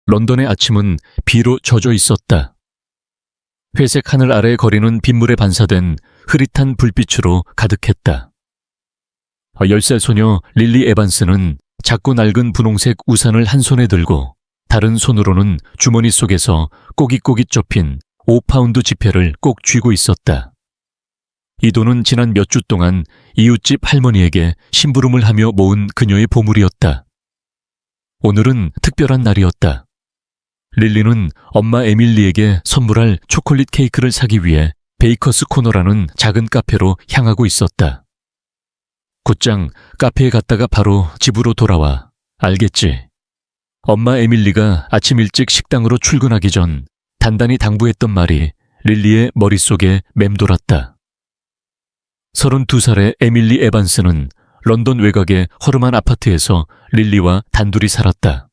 런던의 아침은 비로 젖어 있었다. 회색 하늘 아래 거리는 빗물에 반사된 흐릿한 불빛으로 가득했다. 10살 소녀 릴리 에반스는 작고 낡은 분홍색 우산을 한 손에 들고 다른 손으로는 주머니 속에서 꼬깃꼬깃 접힌 5파운드 지폐를 꼭 쥐고 있었다. 이 돈은 지난 몇 주 동안 이웃집 할머니에게 심부름을 하며 모은 그녀의 보물이었다. 오늘은 특별한 날이었다. 릴리는 엄마 에밀리에게 선물할 초콜릿 케이크를 사기 위해 베이커스 코너라는 작은 카페로 향하고 있었다. 곧장 카페에 갔다가 바로 집으로 돌아와. 알겠지? 엄마 에밀리가 아침 일찍 식당으로 출근하기 전 단단히 당부했던 말이 릴리의 머릿속에 맴돌았다. 32살의 에밀리 에반스는 런던 외곽의 허름한 아파트에서 릴리와 단둘이 살았다.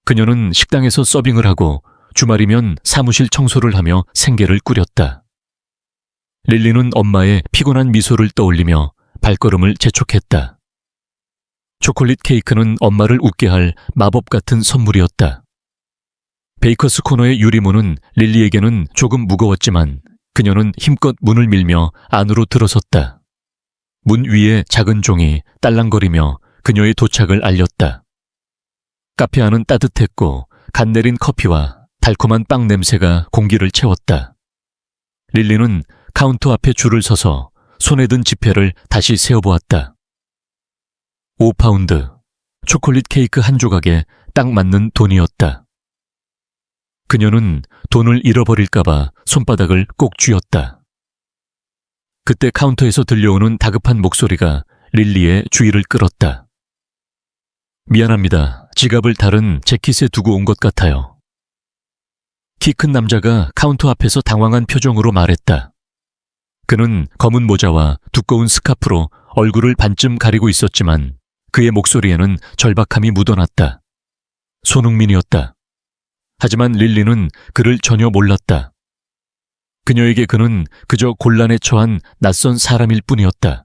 그녀는 식당에서 서빙을 하고 주말이면 사무실 청소를 하며 생계를 꾸렸다. 릴리는 엄마의 피곤한 미소를 떠올리며 발걸음을 재촉했다. 초콜릿 케이크는 엄마를 웃게 할 마법 같은 선물이었다. 베이커스 코너의 유리문은 릴리에게는 조금 무거웠지만 그녀는 힘껏 문을 밀며 안으로 들어섰다. 문 위에 작은 종이 딸랑거리며 그녀의 도착을 알렸다. 카페 안은 따뜻했고 간 내린 커피와 달콤한 빵 냄새가 공기를 채웠다. 릴리는 카운터 앞에 줄을 서서 손에 든 지폐를 다시 세어보았다. 5파운드, 초콜릿 케이크 한 조각에 딱 맞는 돈이었다. 그녀는 돈을 잃어버릴까봐 손바닥을 꼭 쥐었다. 그때 카운터에서 들려오는 다급한 목소리가 릴리의 주의를 끌었다. 미안합니다. 지갑을 다른 재킷에 두고 온 것 같아요. 키 큰 남자가 카운터 앞에서 당황한 표정으로 말했다. 그는 검은 모자와 두꺼운 스카프로 얼굴을 반쯤 가리고 있었지만 그의 목소리에는 절박함이 묻어났다. 손흥민이었다. 하지만 릴리는 그를 전혀 몰랐다. 그녀에게 그는 그저 곤란에 처한 낯선 사람일 뿐이었다.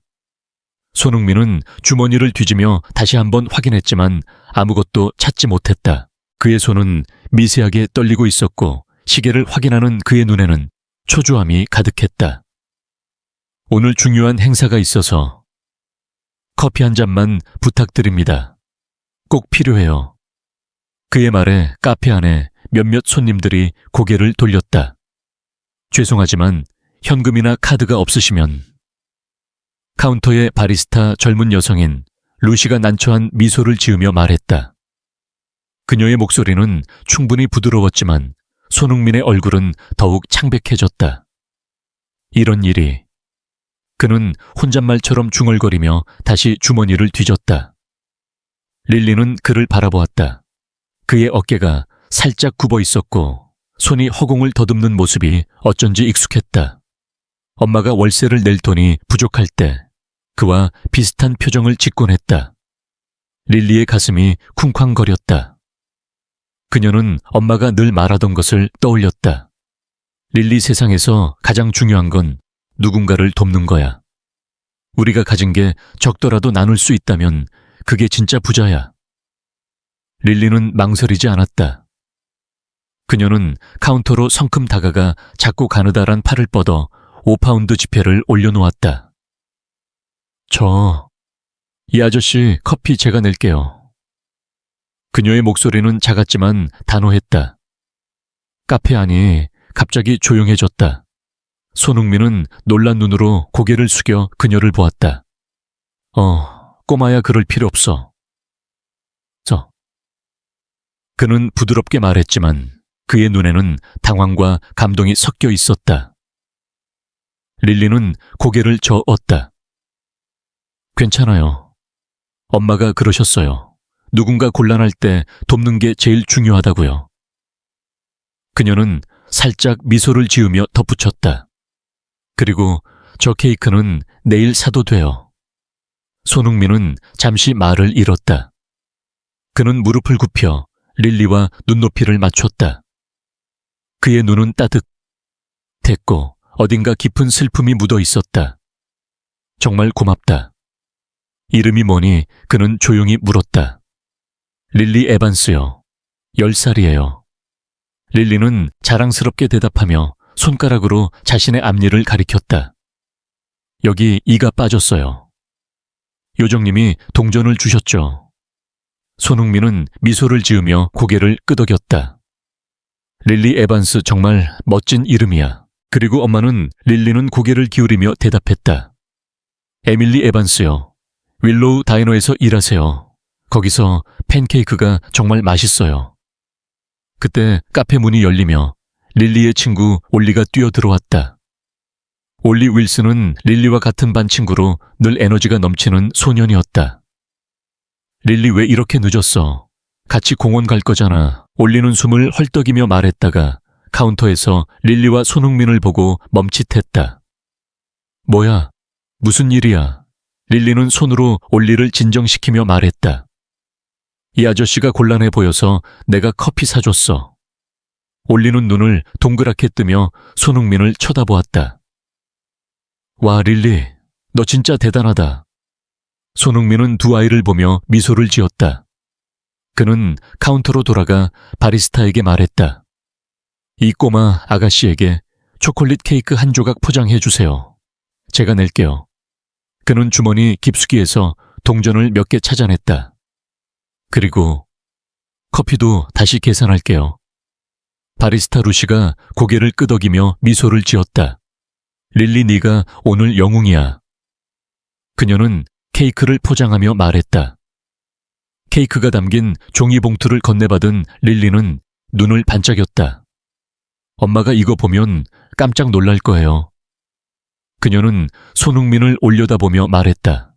손흥민은 주머니를 뒤지며 다시 한번 확인했지만 아무것도 찾지 못했다. 그의 손은 미세하게 떨리고 있었고 시계를 확인하는 그의 눈에는 초조함이 가득했다. 오늘 중요한 행사가 있어서 커피 한 잔만 부탁드립니다. 꼭 필요해요. 그의 말에 카페 안에 몇몇 손님들이 고개를 돌렸다. 죄송하지만 현금이나 카드가 없으시면. 카운터의 바리스타 젊은 여성인 루시가 난처한 미소를 지으며 말했다. 그녀의 목소리는 충분히 부드러웠지만 손흥민의 얼굴은 더욱 창백해졌다. 이런 일이. 그는 혼잣말처럼 중얼거리며 다시 주머니를 뒤졌다. 릴리는 그를 바라보았다. 그의 어깨가 살짝 굽어 있었고 손이 허공을 더듬는 모습이 어쩐지 익숙했다. 엄마가 월세를 낼 돈이 부족할 때 그와 비슷한 표정을 짓곤 했다. 릴리의 가슴이 쿵쾅거렸다. 그녀는 엄마가 늘 말하던 것을 떠올렸다. 릴리, 세상에서 가장 중요한 건 누군가를 돕는 거야. 우리가 가진 게 적더라도 나눌 수 있다면 그게 진짜 부자야. 릴리는 망설이지 않았다. 그녀는 카운터로 성큼 다가가 작고 가느다란 팔을 뻗어 5파운드 지폐를 올려놓았다. 이 아저씨 커피 제가 낼게요. 그녀의 목소리는 작았지만 단호했다. 카페 안이 갑자기 조용해졌다. 손흥민은 놀란 눈으로 고개를 숙여 그녀를 보았다. 꼬마야, 그럴 필요 없어. 그는 부드럽게 말했지만 그의 눈에는 당황과 감동이 섞여 있었다. 릴리는 고개를 저었다. 괜찮아요. 엄마가 그러셨어요. 누군가 곤란할 때 돕는 게 제일 중요하다고요. 그녀는 살짝 미소를 지으며 덧붙였다. 그리고 저 케이크는 내일 사도 돼요. 손흥민은 잠시 말을 잃었다. 그는 무릎을 굽혀 릴리와 눈높이를 맞췄다. 그의 눈은 따뜻했고 어딘가 깊은 슬픔이 묻어 있었다. 정말 고맙다. 이름이 뭐니? 그는 조용히 물었다. 릴리 에반스요. 10살이에요. 릴리는 자랑스럽게 대답하며 손가락으로 자신의 앞니를 가리켰다. 여기 이가 빠졌어요. 요정님이 동전을 주셨죠. 손흥민은 미소를 지으며 고개를 끄덕였다. 릴리 에반스 정말 멋진 이름이야. 그리고 엄마는 릴리는 고개를 기울이며 대답했다. 에밀리 에반스요. 윌로우 다이너에서 일하세요. 거기서 팬케이크가 정말 맛있어요. 그때 카페 문이 열리며 릴리의 친구 올리가 뛰어들어왔다. 올리 윌슨은 릴리와 같은 반 친구로 늘 에너지가 넘치는 소년이었다. 릴리 왜 이렇게 늦었어? 같이 공원 갈 거잖아. 올리는 숨을 헐떡이며 말했다가 카운터에서 릴리와 손흥민을 보고 멈칫했다. 뭐야? 무슨 일이야? 릴리는 손으로 올리를 진정시키며 말했다. 이 아저씨가 곤란해 보여서 내가 커피 사줬어. 올리는 눈을 동그랗게 뜨며 손흥민을 쳐다보았다. 와, 릴리, 너 진짜 대단하다. 손흥민은 두 아이를 보며 미소를 지었다. 그는 카운터로 돌아가 바리스타에게 말했다. 이 꼬마 아가씨에게 초콜릿 케이크 한 조각 포장해 주세요. 제가 낼게요. 그는 주머니 깊숙이에서 동전을 몇 개 찾아냈다. 그리고 커피도 다시 계산할게요. 바리스타 루시가 고개를 끄덕이며 미소를 지었다. 릴리, 네가 오늘 영웅이야. 그녀는 케이크를 포장하며 말했다. 케이크가 담긴 종이봉투를 건네받은 릴리는 눈을 반짝였다. 엄마가 이거 보면 깜짝 놀랄 거예요. 그녀는 손흥민을 올려다보며 말했다.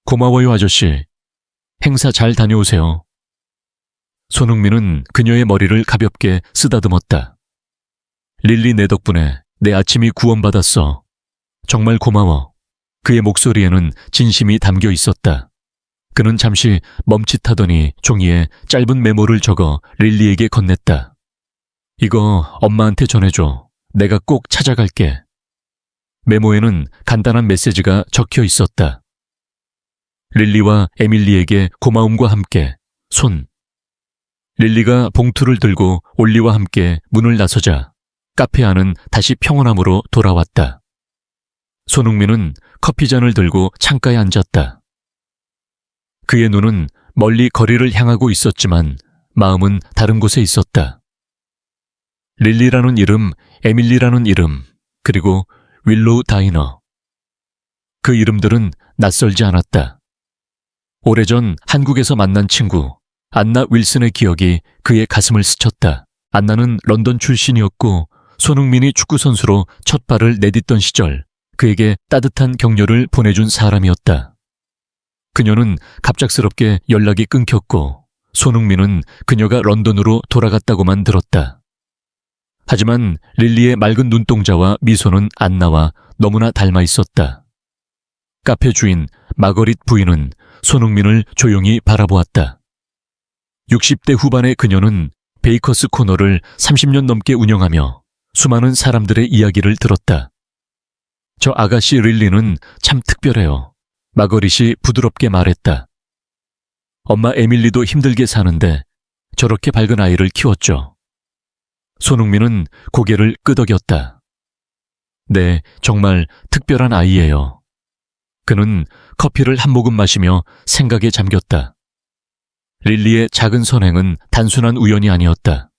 고마워요, 아저씨. 행사 잘 다녀오세요. 손흥민은 그녀의 머리를 가볍게 쓰다듬었다. 릴리, 내 덕분에 내 아침이 구원받았어. 정말 고마워. 그의 목소리에는 진심이 담겨 있었다. 그는 잠시 멈칫하더니 종이에 짧은 메모를 적어 릴리에게 건넸다. 이거 엄마한테 전해줘. 내가 꼭 찾아갈게. 메모에는 간단한 메시지가 적혀 있었다. 릴리와 에밀리에게 고마움과 함께 손. 릴리가 봉투를 들고 올리와 함께 문을 나서자 카페 안은 다시 평온함으로 돌아왔다. 손흥민은 커피잔을 들고 창가에 앉았다. 그의 눈은 멀리 거리를 향하고 있었지만 마음은 다른 곳에 있었다. 릴리라는 이름, 에밀리라는 이름, 그리고 윌로우 다이너. 그 이름들은 낯설지 않았다. 오래전 한국에서 만난 친구 안나 윌슨의 기억이 그의 가슴을 스쳤다. 안나는 런던 출신이었고 손흥민이 축구선수로 첫 발을 내딛던 시절 그에게 따뜻한 격려를 보내준 사람이었다. 그녀는 갑작스럽게 연락이 끊겼고 손흥민은 그녀가 런던으로 돌아갔다고만 들었다. 하지만 릴리의 맑은 눈동자와 미소는 안나와 너무나 닮아 있었다. 카페 주인 마거릿 부인은 손흥민을 조용히 바라보았다. 60대 후반의 그녀는 베이커스 코너를 30년 넘게 운영하며 수많은 사람들의 이야기를 들었다. 저 아가씨 릴리는 참 특별해요. 마거릿이 부드럽게 말했다. 엄마 에밀리도 힘들게 사는데 저렇게 밝은 아이를 키웠죠. 손흥민은 고개를 끄덕였다. 네, 정말 특별한 아이예요. 그는 커피를 한 모금 마시며 생각에 잠겼다. 릴리의 작은 선행은 단순한 우연이 아니었다.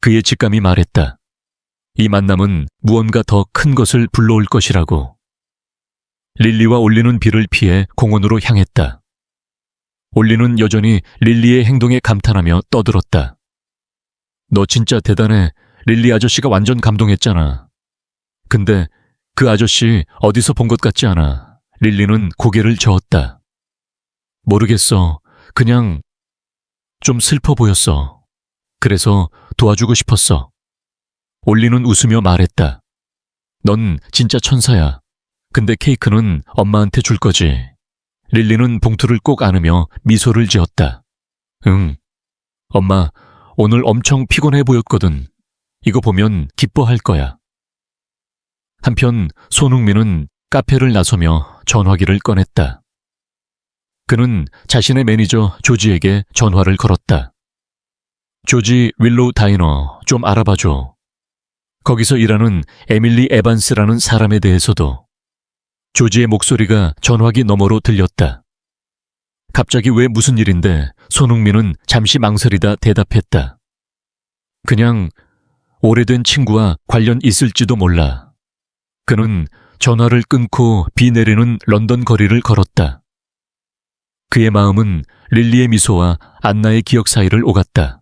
그의 직감이 말했다. 이 만남은 무언가 더 큰 것을 불러올 것이라고. 릴리와 올리는 비를 피해 공원으로 향했다. 올리는 여전히 릴리의 행동에 감탄하며 떠들었다. 너 진짜 대단해. 릴리 아저씨가 완전 감동했잖아. 근데 그 아저씨 어디서 본 것 같지 않아. 릴리는 고개를 저었다. 모르겠어. 그냥 좀 슬퍼 보였어. 그래서 도와주고 싶었어. 올리는 웃으며 말했다. 넌 진짜 천사야. 근데 케이크는 엄마한테 줄 거지. 릴리는 봉투를 꼭 안으며 미소를 지었다. 응. 엄마, 오늘 엄청 피곤해 보였거든. 이거 보면 기뻐할 거야. 한편 손흥민은 카페를 나서며 전화기를 꺼냈다. 그는 자신의 매니저 조지에게 전화를 걸었다. 조지 윌로우 다이너 좀 알아봐줘. 거기서 일하는 에밀리 에반스라는 사람에 대해서도. 조지의 목소리가 전화기 너머로 들렸다. 갑자기 왜 무슨 일인데 손흥민은 잠시 망설이다 대답했다. 그냥 오래된 친구와 관련 있을지도 몰라. 그는 전화를 끊고 비 내리는 런던 거리를 걸었다. 그의 마음은 릴리의 미소와 안나의 기억 사이를 오갔다.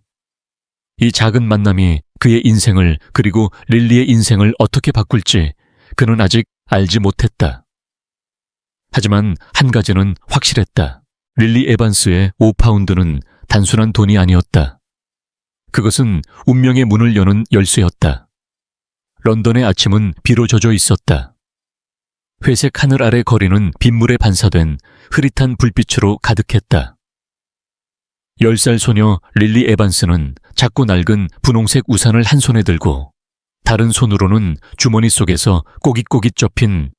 이 작은 만남이 그의 인생을 그리고 릴리의 인생을 어떻게 바꿀지 그는 아직 알지 못했다. 하지만 한 가지는 확실했다. 릴리 에반스의 5파운드는 단순한 돈이 아니었다. 그것은 운명의 문을 여는 열쇠였다. 런던의 아침은 비로 젖어 있었다. 회색 하늘 아래 거리는 빗물에 반사된 흐릿한 불빛으로 가득했다. 10살 소녀 릴리 에반스는 작고 낡은 분홍색 우산을 한 손에 들고 다른 손으로는 주머니 속에서 꼬깃꼬깃 접힌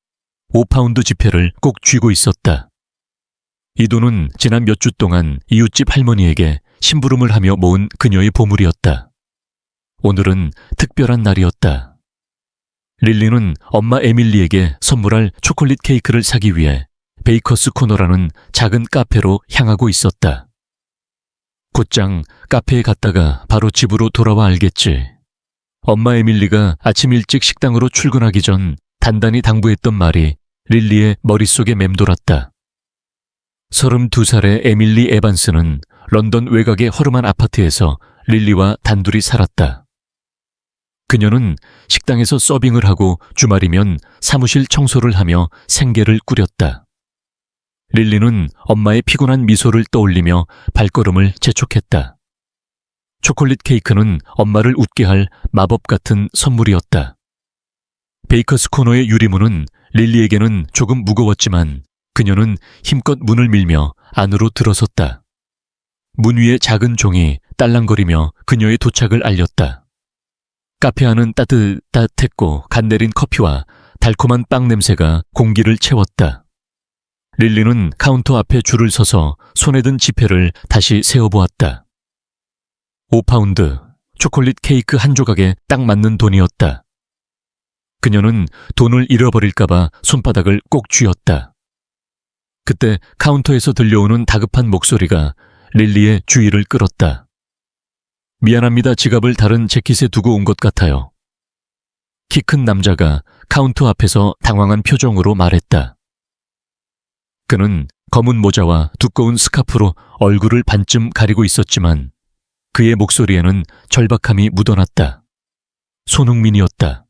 5파운드 지폐를 꼭 쥐고 있었다. 이 돈은 지난 몇 주 동안 이웃집 할머니에게 심부름을 하며 모은 그녀의 보물이었다. 오늘은 특별한 날이었다. 릴리는 엄마 에밀리에게 선물할 초콜릿 케이크를 사기 위해 베이커스 코너라는 작은 카페로 향하고 있었다. 곧장 카페에 갔다가 바로 집으로 돌아와 알겠지. 엄마 에밀리가 아침 일찍 식당으로 출근하기 전 단단히 당부했던 말이 릴리의 머릿속에 맴돌았다. 32살의 에밀리 에반스는 런던 외곽의 허름한 아파트에서 릴리와 단둘이 살았다. 그녀는 식당에서 서빙을 하고 주말이면 사무실 청소를 하며 생계를 꾸렸다. 릴리는 엄마의 피곤한 미소를 떠올리며 발걸음을 재촉했다. 초콜릿 케이크는 엄마를 웃게 할 마법 같은 선물이었다. 베이커스 코너의 유리문은 릴리에게는 조금 무거웠지만 그녀는 힘껏 문을 밀며 안으로 들어섰다. 문 위의 작은 종이 딸랑거리며 그녀의 도착을 알렸다. 카페 안은 따뜻했고 간 내린 커피와 달콤한 빵 냄새가 공기를 채웠다. 릴리는 카운터 앞에 줄을 서서 손에 든 지폐를 다시 세어보았다. 5파운드, 초콜릿 케이크 한 조각에 딱 맞는 돈이었다. 그녀는 돈을 잃어버릴까봐 손바닥을 꼭 쥐었다. 그때 카운터에서 들려오는 다급한 목소리가 릴리의 주의를 끌었다. 미안합니다. 지갑을 다른 재킷에 두고 온 것 같아요. 키 큰 남자가 카운터 앞에서 당황한 표정으로 말했다. 그는 검은 모자와 두꺼운 스카프로 얼굴을 반쯤 가리고 있었지만 그의 목소리에는 절박함이 묻어났다. 손흥민이었다.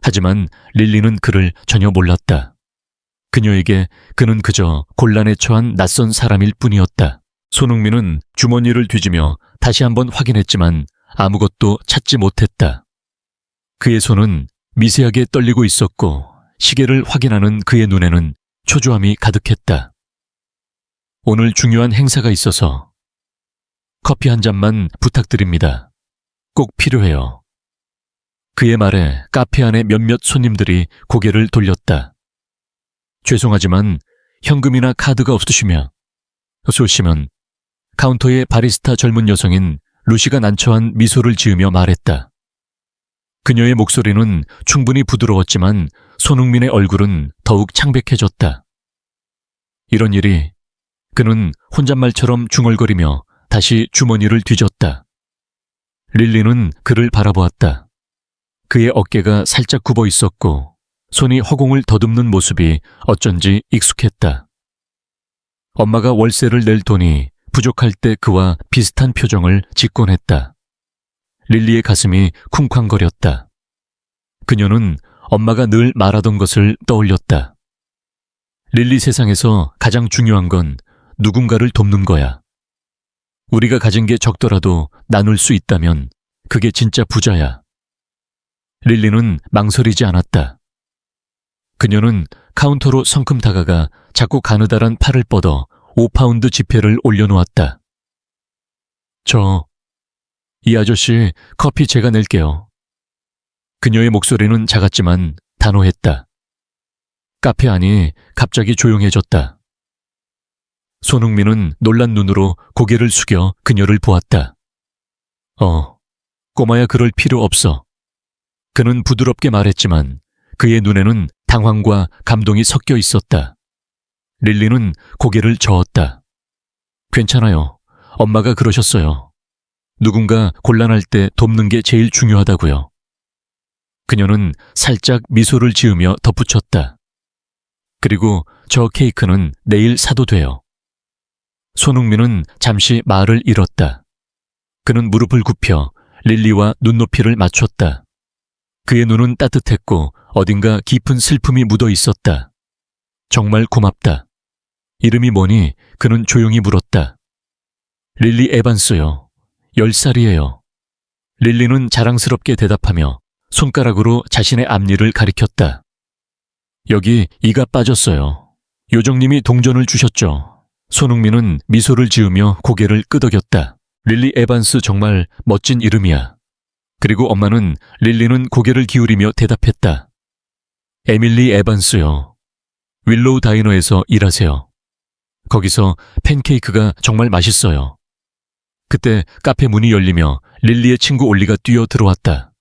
하지만 릴리는 그를 전혀 몰랐다. 그녀에게 그는 그저 곤란에 처한 낯선 사람일 뿐이었다. 손흥민은 주머니를 뒤지며 다시 한번 확인했지만 아무것도 찾지 못했다. 그의 손은 미세하게 떨리고 있었고 시계를 확인하는 그의 눈에는 초조함이 가득했다. 오늘 중요한 행사가 있어서 커피 한 잔만 부탁드립니다. 꼭 필요해요. 그의 말에 카페 안에 몇몇 손님들이 고개를 돌렸다. 죄송하지만 현금이나 카드가 없으시면 쏘시면 카운터의 바리스타 젊은 여성인 루시가 난처한 미소를 지으며 말했다. 그녀의 목소리는 충분히 부드러웠지만 손흥민의 얼굴은 더욱 창백해졌다. 이런 일이 그는 혼잣말처럼 중얼거리며 다시 주머니를 뒤졌다. 릴리는 그를 바라보았다. 그의 어깨가 살짝 굽어 있었고 손이 허공을 더듬는 모습이 어쩐지 익숙했다. 엄마가 월세를 낼 돈이 부족할 때 그와 비슷한 표정을 짓곤 했다. 릴리의 가슴이 쿵쾅거렸다. 그녀는 엄마가 늘 말하던 것을 떠올렸다. 릴리, 세상에서 가장 중요한 건 누군가를 돕는 거야. 우리가 가진 게 적더라도 나눌 수 있다면 그게 진짜 부자야. 릴리는 망설이지 않았다. 그녀는 카운터로 성큼 다가가 작고 가느다란 팔을 뻗어 5파운드 지폐를 올려놓았다. 이 아저씨 커피 제가 낼게요. 그녀의 목소리는 작았지만 단호했다. 카페 안이 갑자기 조용해졌다. 손흥민은 놀란 눈으로 고개를 숙여 그녀를 보았다. 꼬마야 그럴 필요 없어. 그는 부드럽게 말했지만 그의 눈에는 당황과 감동이 섞여 있었다. 릴리는 고개를 저었다. 괜찮아요. 엄마가 그러셨어요. 누군가 곤란할 때 돕는 게 제일 중요하다고요. 그녀는 살짝 미소를 지으며 덧붙였다. 그리고 저 케이크는 내일 사도 돼요. 손흥민은 잠시 말을 잃었다. 그는 무릎을 굽혀 릴리와 눈높이를 맞췄다. 그의 눈은 따뜻했고 어딘가 깊은 슬픔이 묻어 있었다. 정말 고맙다. 이름이 뭐니? 그는 조용히 물었다. 릴리 에반스요. 10살이에요. 릴리는 자랑스럽게 대답하며 손가락으로 자신의 앞니를 가리켰다. 여기 이가 빠졌어요. 요정님이 동전을 주셨죠. 손흥민은 미소를 지으며 고개를 끄덕였다. 릴리 에반스 정말 멋진 이름이야. 그리고 엄마는 릴리는 고개를 기울이며 대답했다. 에밀리 에반스요. 윌로우 다이너에서 일하세요. 거기서 팬케이크가 정말 맛있어요. 그때 카페 문이 열리며 릴리의 친구 올리가 뛰어 들어왔다.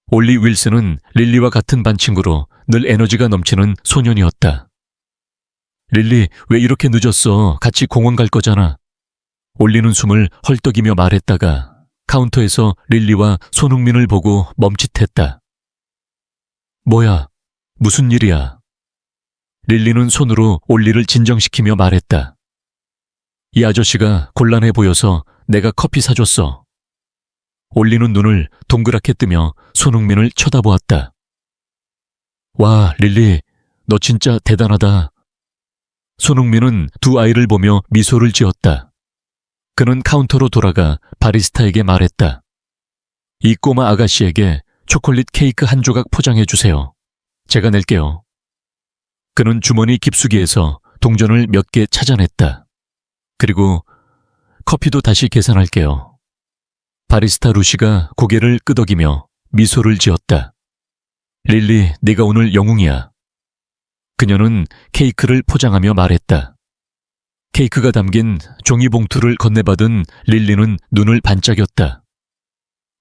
올리 윌슨은 릴리와 같은 반 친구로 늘 에너지가 넘치는 소년이었다. 릴리, 왜 이렇게 늦었어? 같이 공원 갈 거잖아. 올리는 숨을 헐떡이며 말했다가 카운터에서 릴리와 손흥민을 보고 멈칫했다. 뭐야? 무슨 일이야? 릴리는 손으로 올리를 진정시키며 말했다. 이 아저씨가 곤란해 보여서 내가 커피 사줬어. 올리는 눈을 동그랗게 뜨며 손흥민을 쳐다보았다. 와, 릴리, 너 진짜 대단하다. 손흥민은 두 아이를 보며 미소를 지었다. 그는 카운터로 돌아가 바리스타에게 말했다. 이 꼬마 아가씨에게 초콜릿 케이크 한 조각 포장해 주세요. 제가 낼게요. 그는 주머니 깊숙이에서 동전을 몇 개 찾아냈다. 그리고 커피도 다시 계산할게요. 바리스타 루시가 고개를 끄덕이며 미소를 지었다. 릴리, 네가 오늘 영웅이야. 그녀는 케이크를 포장하며 말했다. 케이크가 담긴 종이봉투를 건네받은 릴리는 눈을 반짝였다.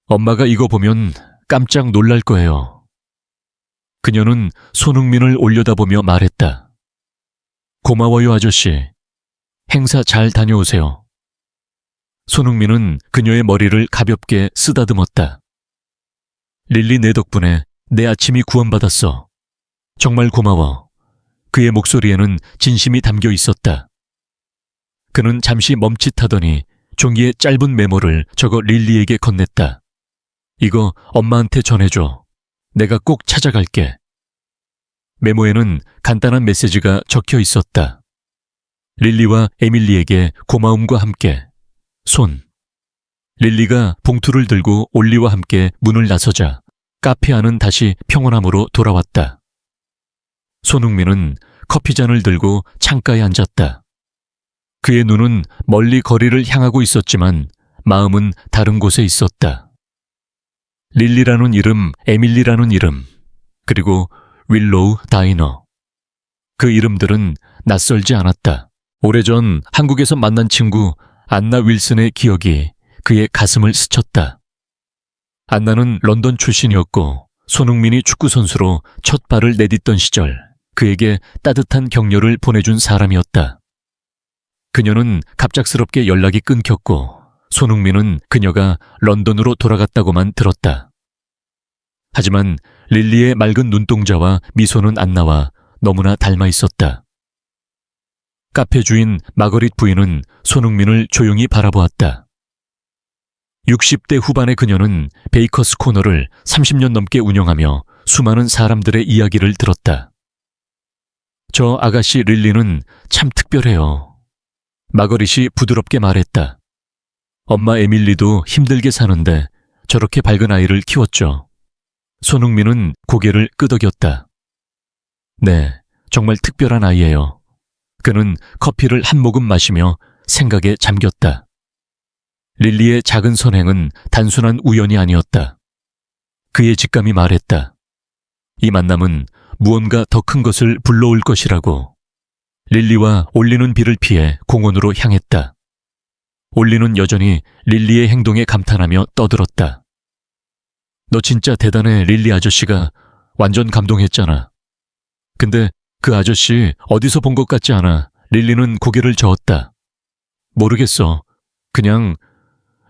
엄마가 이거 보면 깜짝 놀랄 거예요. 그녀는 손흥민을 올려다보며 말했다. 고마워요, 아저씨. 행사 잘 다녀오세요. 손흥민은 그녀의 머리를 가볍게 쓰다듬었다. 릴리, 내 덕분에 내 아침이 구원받았어. 정말 고마워. 그의 목소리에는 진심이 담겨 있었다. 그는 잠시 멈칫하더니 종이에 짧은 메모를 적어 릴리에게 건넸다. 이거 엄마한테 전해줘. 내가 꼭 찾아갈게. 메모에는 간단한 메시지가 적혀 있었다. 릴리와 에밀리에게 고마움과 함께 손. 릴리가 봉투를 들고 올리와 함께 문을 나서자 카페 안은 다시 평온함으로 돌아왔다. 손흥민은 커피잔을 들고 창가에 앉았다. 그의 눈은 멀리 거리를 향하고 있었지만 마음은 다른 곳에 있었다. 릴리라는 이름, 에밀리라는 이름, 그리고 윌로우 다이너. 그 이름들은 낯설지 않았다. 오래전 한국에서 만난 친구 안나 윌슨의 기억이 그의 가슴을 스쳤다. 안나는 런던 출신이었고 손흥민이 축구선수로 첫 발을 내딛던 시절 그에게 따뜻한 격려를 보내준 사람이었다. 그녀는 갑작스럽게 연락이 끊겼고 손흥민은 그녀가 런던으로 돌아갔다고만 들었다. 하지만 릴리의 맑은 눈동자와 미소는 안나와 너무나 닮아 있었다. 카페 주인 마거릿 부인은 손흥민을 조용히 바라보았다. 60대 후반의 그녀는 베이커스 코너를 30년 넘게 운영하며 수많은 사람들의 이야기를 들었다. 저 아가씨 릴리는 참 특별해요. 마거릿이 부드럽게 말했다. 엄마 에밀리도 힘들게 사는데 저렇게 밝은 아이를 키웠죠. 손흥민은 고개를 끄덕였다. 네, 정말 특별한 아이예요. 그는 커피를 한 모금 마시며 생각에 잠겼다. 릴리의 작은 선행은 단순한 우연이 아니었다. 그의 직감이 말했다. 이 만남은 무언가 더 큰 것을 불러올 것이라고. 릴리와 올리는 비를 피해 공원으로 향했다. 올리는 여전히 릴리의 행동에 감탄하며 떠들었다. 너 진짜 대단해, 릴리 아저씨가. 완전 감동했잖아. 근데 그 아저씨 어디서 본 것 같지 않아. 릴리는 고개를 저었다. 모르겠어. 그냥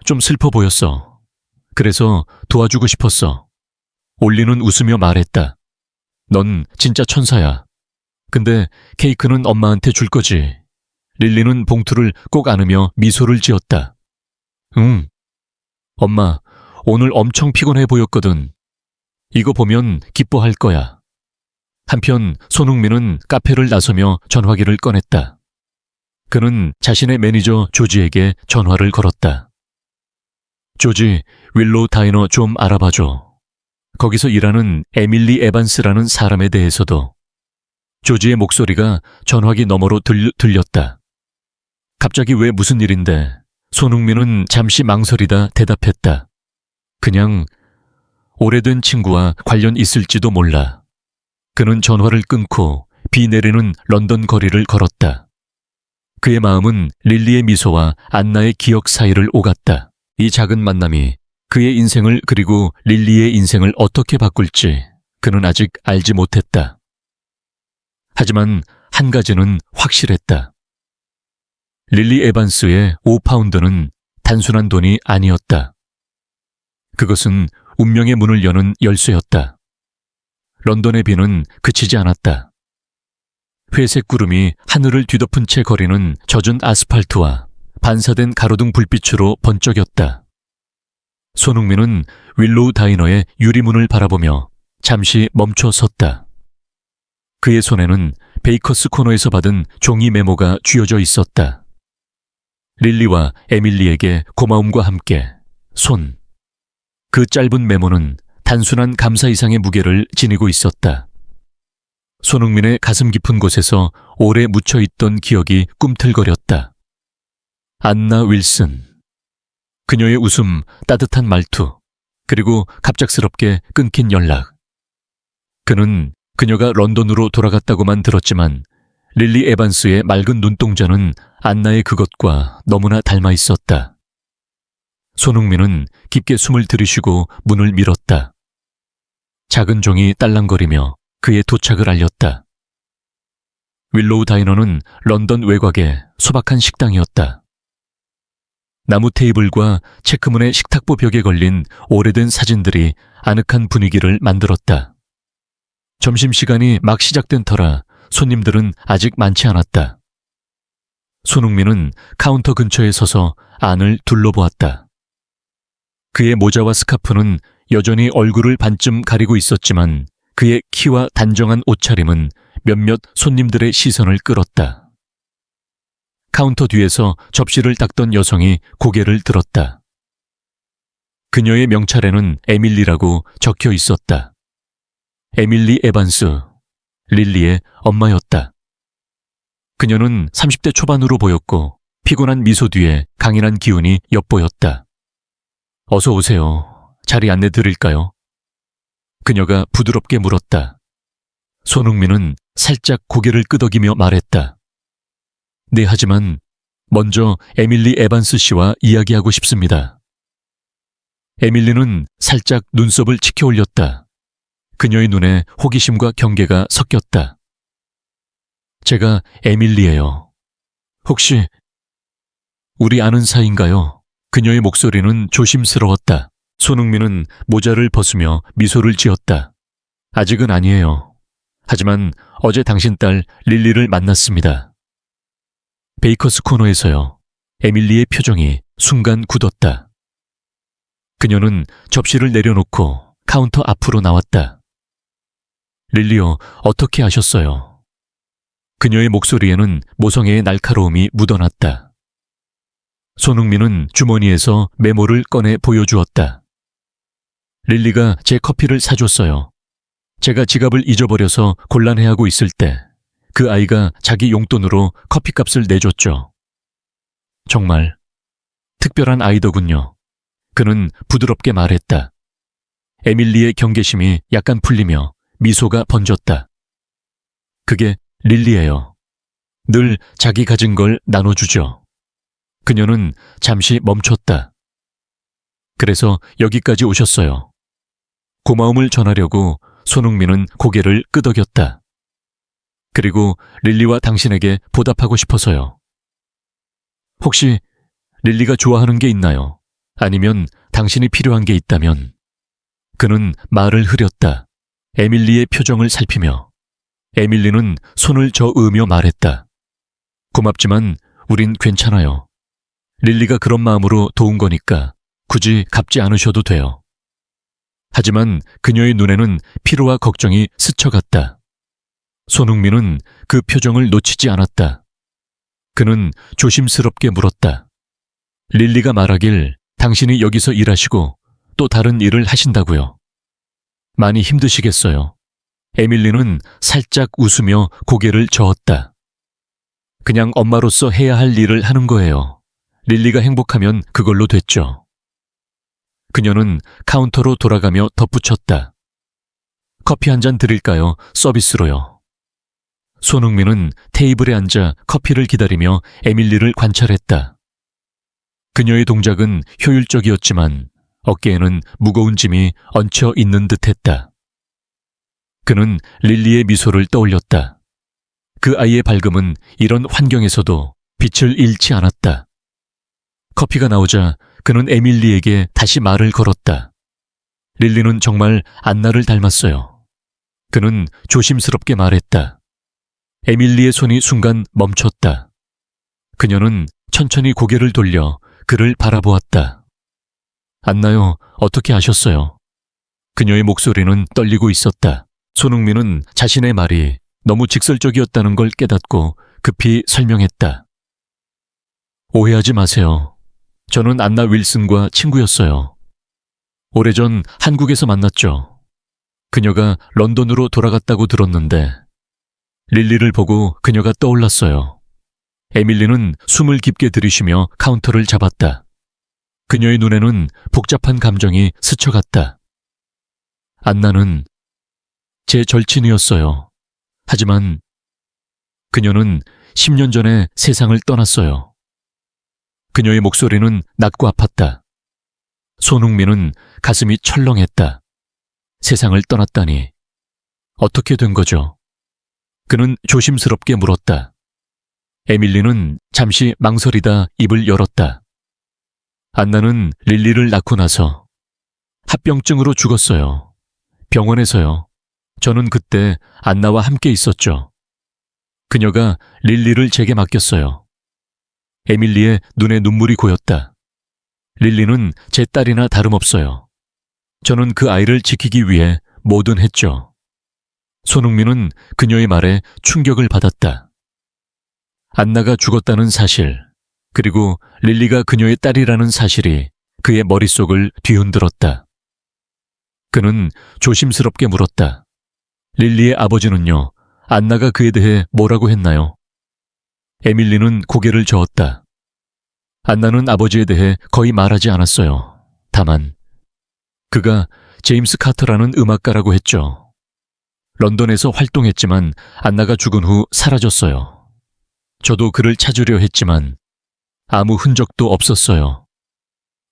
좀 슬퍼 보였어. 그래서 도와주고 싶었어. 올리는 웃으며 말했다. 넌 진짜 천사야. 근데 케이크는 엄마한테 줄 거지. 릴리는 봉투를 꼭 안으며 미소를 지었다. 응. 엄마, 오늘 엄청 피곤해 보였거든. 이거 보면 기뻐할 거야. 한편 손흥민은 카페를 나서며 전화기를 꺼냈다. 그는 자신의 매니저 조지에게 전화를 걸었다. 조지, 윌로우 다이너 좀 알아봐줘. 거기서 일하는 에밀리 에반스라는 사람에 대해서도. 조지의 목소리가 전화기 너머로 들렸다. 갑자기 왜 무슨 일인데? 손흥민은 잠시 망설이다 대답했다. 그냥 오래된 친구와 관련 있을지도 몰라. 그는 전화를 끊고 비 내리는 런던 거리를 걸었다. 그의 마음은 릴리의 미소와 안나의 기억 사이를 오갔다. 이 작은 만남이 그의 인생을 그리고 릴리의 인생을 어떻게 바꿀지 그는 아직 알지 못했다. 하지만 한 가지는 확실했다. 릴리 에반스의 5파운드는 단순한 돈이 아니었다. 그것은 운명의 문을 여는 열쇠였다. 런던의 비는 그치지 않았다. 회색 구름이 하늘을 뒤덮은 채 거리는 젖은 아스팔트와 반사된 가로등 불빛으로 번쩍였다. 손흥민은 윌로우 다이너의 유리문을 바라보며 잠시 멈춰 섰다. 그의 손에는 베이커스 코너에서 받은 종이 메모가 쥐어져 있었다. 릴리와 에밀리에게 고마움과 함께 손. 그 짧은 메모는 단순한 감사 이상의 무게를 지니고 있었다. 손흥민의 가슴 깊은 곳에서 오래 묻혀있던 기억이 꿈틀거렸다. 안나 윌슨. 그녀의 웃음, 따뜻한 말투, 그리고 갑작스럽게 끊긴 연락. 그는 그녀가 런던으로 돌아갔다고만 들었지만 릴리 에반스의 맑은 눈동자는 안나의 그것과 너무나 닮아 있었다. 손흥민은 깊게 숨을 들이쉬고 문을 밀었다. 작은 종이 딸랑거리며 그의 도착을 알렸다. 윌로우 다이너는 런던 외곽의 소박한 식당이었다. 나무 테이블과 체크문의 식탁보 벽에 걸린 오래된 사진들이 아늑한 분위기를 만들었다. 점심시간이 막 시작된 터라 손님들은 아직 많지 않았다. 손흥민은 카운터 근처에 서서 안을 둘러보았다. 그의 모자와 스카프는 여전히 얼굴을 반쯤 가리고 있었지만 그의 키와 단정한 옷차림은 몇몇 손님들의 시선을 끌었다. 카운터 뒤에서 접시를 닦던 여성이 고개를 들었다. 그녀의 명찰에는 에밀리라고 적혀 있었다. 에밀리 에반스, 릴리의 엄마였다. 그녀는 30대 초반으로 보였고 피곤한 미소 뒤에 강인한 기운이 엿보였다. 어서 오세요. 자리 안내 드릴까요? 그녀가 부드럽게 물었다. 손흥민은 살짝 고개를 끄덕이며 말했다. 네, 하지만 먼저 에밀리 에반스 씨와 이야기하고 싶습니다. 에밀리는 살짝 눈썹을 치켜 올렸다. 그녀의 눈에 호기심과 경계가 섞였다. 제가 에밀리예요. 혹시 우리 아는 사이인가요? 그녀의 목소리는 조심스러웠다. 손흥민은 모자를 벗으며 미소를 지었다. 아직은 아니에요. 하지만 어제 당신 딸 릴리를 만났습니다. 베이커스 코너에서요. 에밀리의 표정이 순간 굳었다. 그녀는 접시를 내려놓고 카운터 앞으로 나왔다. 릴리요, 어떻게 아셨어요? 그녀의 목소리에는 모성애의 날카로움이 묻어났다. 손흥민은 주머니에서 메모를 꺼내 보여주었다. 릴리가 제 커피를 사줬어요. 제가 지갑을 잊어버려서 곤란해하고 있을 때 그 아이가 자기 용돈으로 커피값을 내줬죠. 정말 특별한 아이더군요. 그는 부드럽게 말했다. 에밀리의 경계심이 약간 풀리며 미소가 번졌다. 그게 릴리예요. 늘 자기 가진 걸 나눠주죠. 그녀는 잠시 멈췄다. 그래서 여기까지 오셨어요. 고마움을 전하려고 손흥민은 고개를 끄덕였다. 그리고 릴리와 당신에게 보답하고 싶어서요. 혹시 릴리가 좋아하는 게 있나요? 아니면 당신이 필요한 게 있다면? 그는 말을 흐렸다. 에밀리의 표정을 살피며. 에밀리는 손을 저으며 말했다. 고맙지만 우린 괜찮아요. 릴리가 그런 마음으로 도운 거니까 굳이 갚지 않으셔도 돼요. 하지만 그녀의 눈에는 피로와 걱정이 스쳐갔다. 손흥민은 그 표정을 놓치지 않았다. 그는 조심스럽게 물었다. 릴리가 말하길 당신이 여기서 일하시고 또 다른 일을 하신다고요. 많이 힘드시겠어요. 에밀리는 살짝 웃으며 고개를 저었다. 그냥 엄마로서 해야 할 일을 하는 거예요. 릴리가 행복하면 그걸로 됐죠. 그녀는 카운터로 돌아가며 덧붙였다. 커피 한 잔 드릴까요? 서비스로요. 손흥민은 테이블에 앉아 커피를 기다리며 에밀리를 관찰했다. 그녀의 동작은 효율적이었지만 어깨에는 무거운 짐이 얹혀 있는 듯했다. 그는 릴리의 미소를 떠올렸다. 그 아이의 밝음은 이런 환경에서도 빛을 잃지 않았다. 커피가 나오자 그는 에밀리에게 다시 말을 걸었다. 릴리는 정말 안나를 닮았어요. 그는 조심스럽게 말했다. 에밀리의 손이 순간 멈췄다. 그녀는 천천히 고개를 돌려 그를 바라보았다. 안나요, 어떻게 아셨어요? 그녀의 목소리는 떨리고 있었다. 손흥민은 자신의 말이 너무 직설적이었다는 걸 깨닫고 급히 설명했다. 오해하지 마세요. 저는 안나 윌슨과 친구였어요. 오래전 한국에서 만났죠. 그녀가 런던으로 돌아갔다고 들었는데 릴리를 보고 그녀가 떠올랐어요. 에밀리는 숨을 깊게 들이쉬며 카운터를 잡았다. 그녀의 눈에는 복잡한 감정이 스쳐갔다. 안나는 제 절친이었어요. 하지만 그녀는 10년 전에 세상을 떠났어요. 그녀의 목소리는 낮고 아팠다. 손흥민은 가슴이 철렁했다. 세상을 떠났다니. 어떻게 된 거죠? 그는 조심스럽게 물었다. 에밀리는 잠시 망설이다 입을 열었다. 안나는 릴리를 낳고 나서 합병증으로 죽었어요. 병원에서요. 저는 그때 안나와 함께 있었죠. 그녀가 릴리를 제게 맡겼어요. 에밀리의 눈에 눈물이 고였다. 릴리는 제 딸이나 다름없어요. 저는 그 아이를 지키기 위해 뭐든 했죠. 손흥민은 그녀의 말에 충격을 받았다. 안나가 죽었다는 사실, 그리고 릴리가 그녀의 딸이라는 사실이 그의 머릿속을 뒤흔들었다. 그는 조심스럽게 물었다. 릴리의 아버지는요, 안나가 그에 대해 뭐라고 했나요? 에밀리는 고개를 저었다. 안나는 아버지에 대해 거의 말하지 않았어요. 다만 그가 제임스 카터라는 음악가라고 했죠. 런던에서 활동했지만 안나가 죽은 후 사라졌어요. 저도 그를 찾으려 했지만 아무 흔적도 없었어요.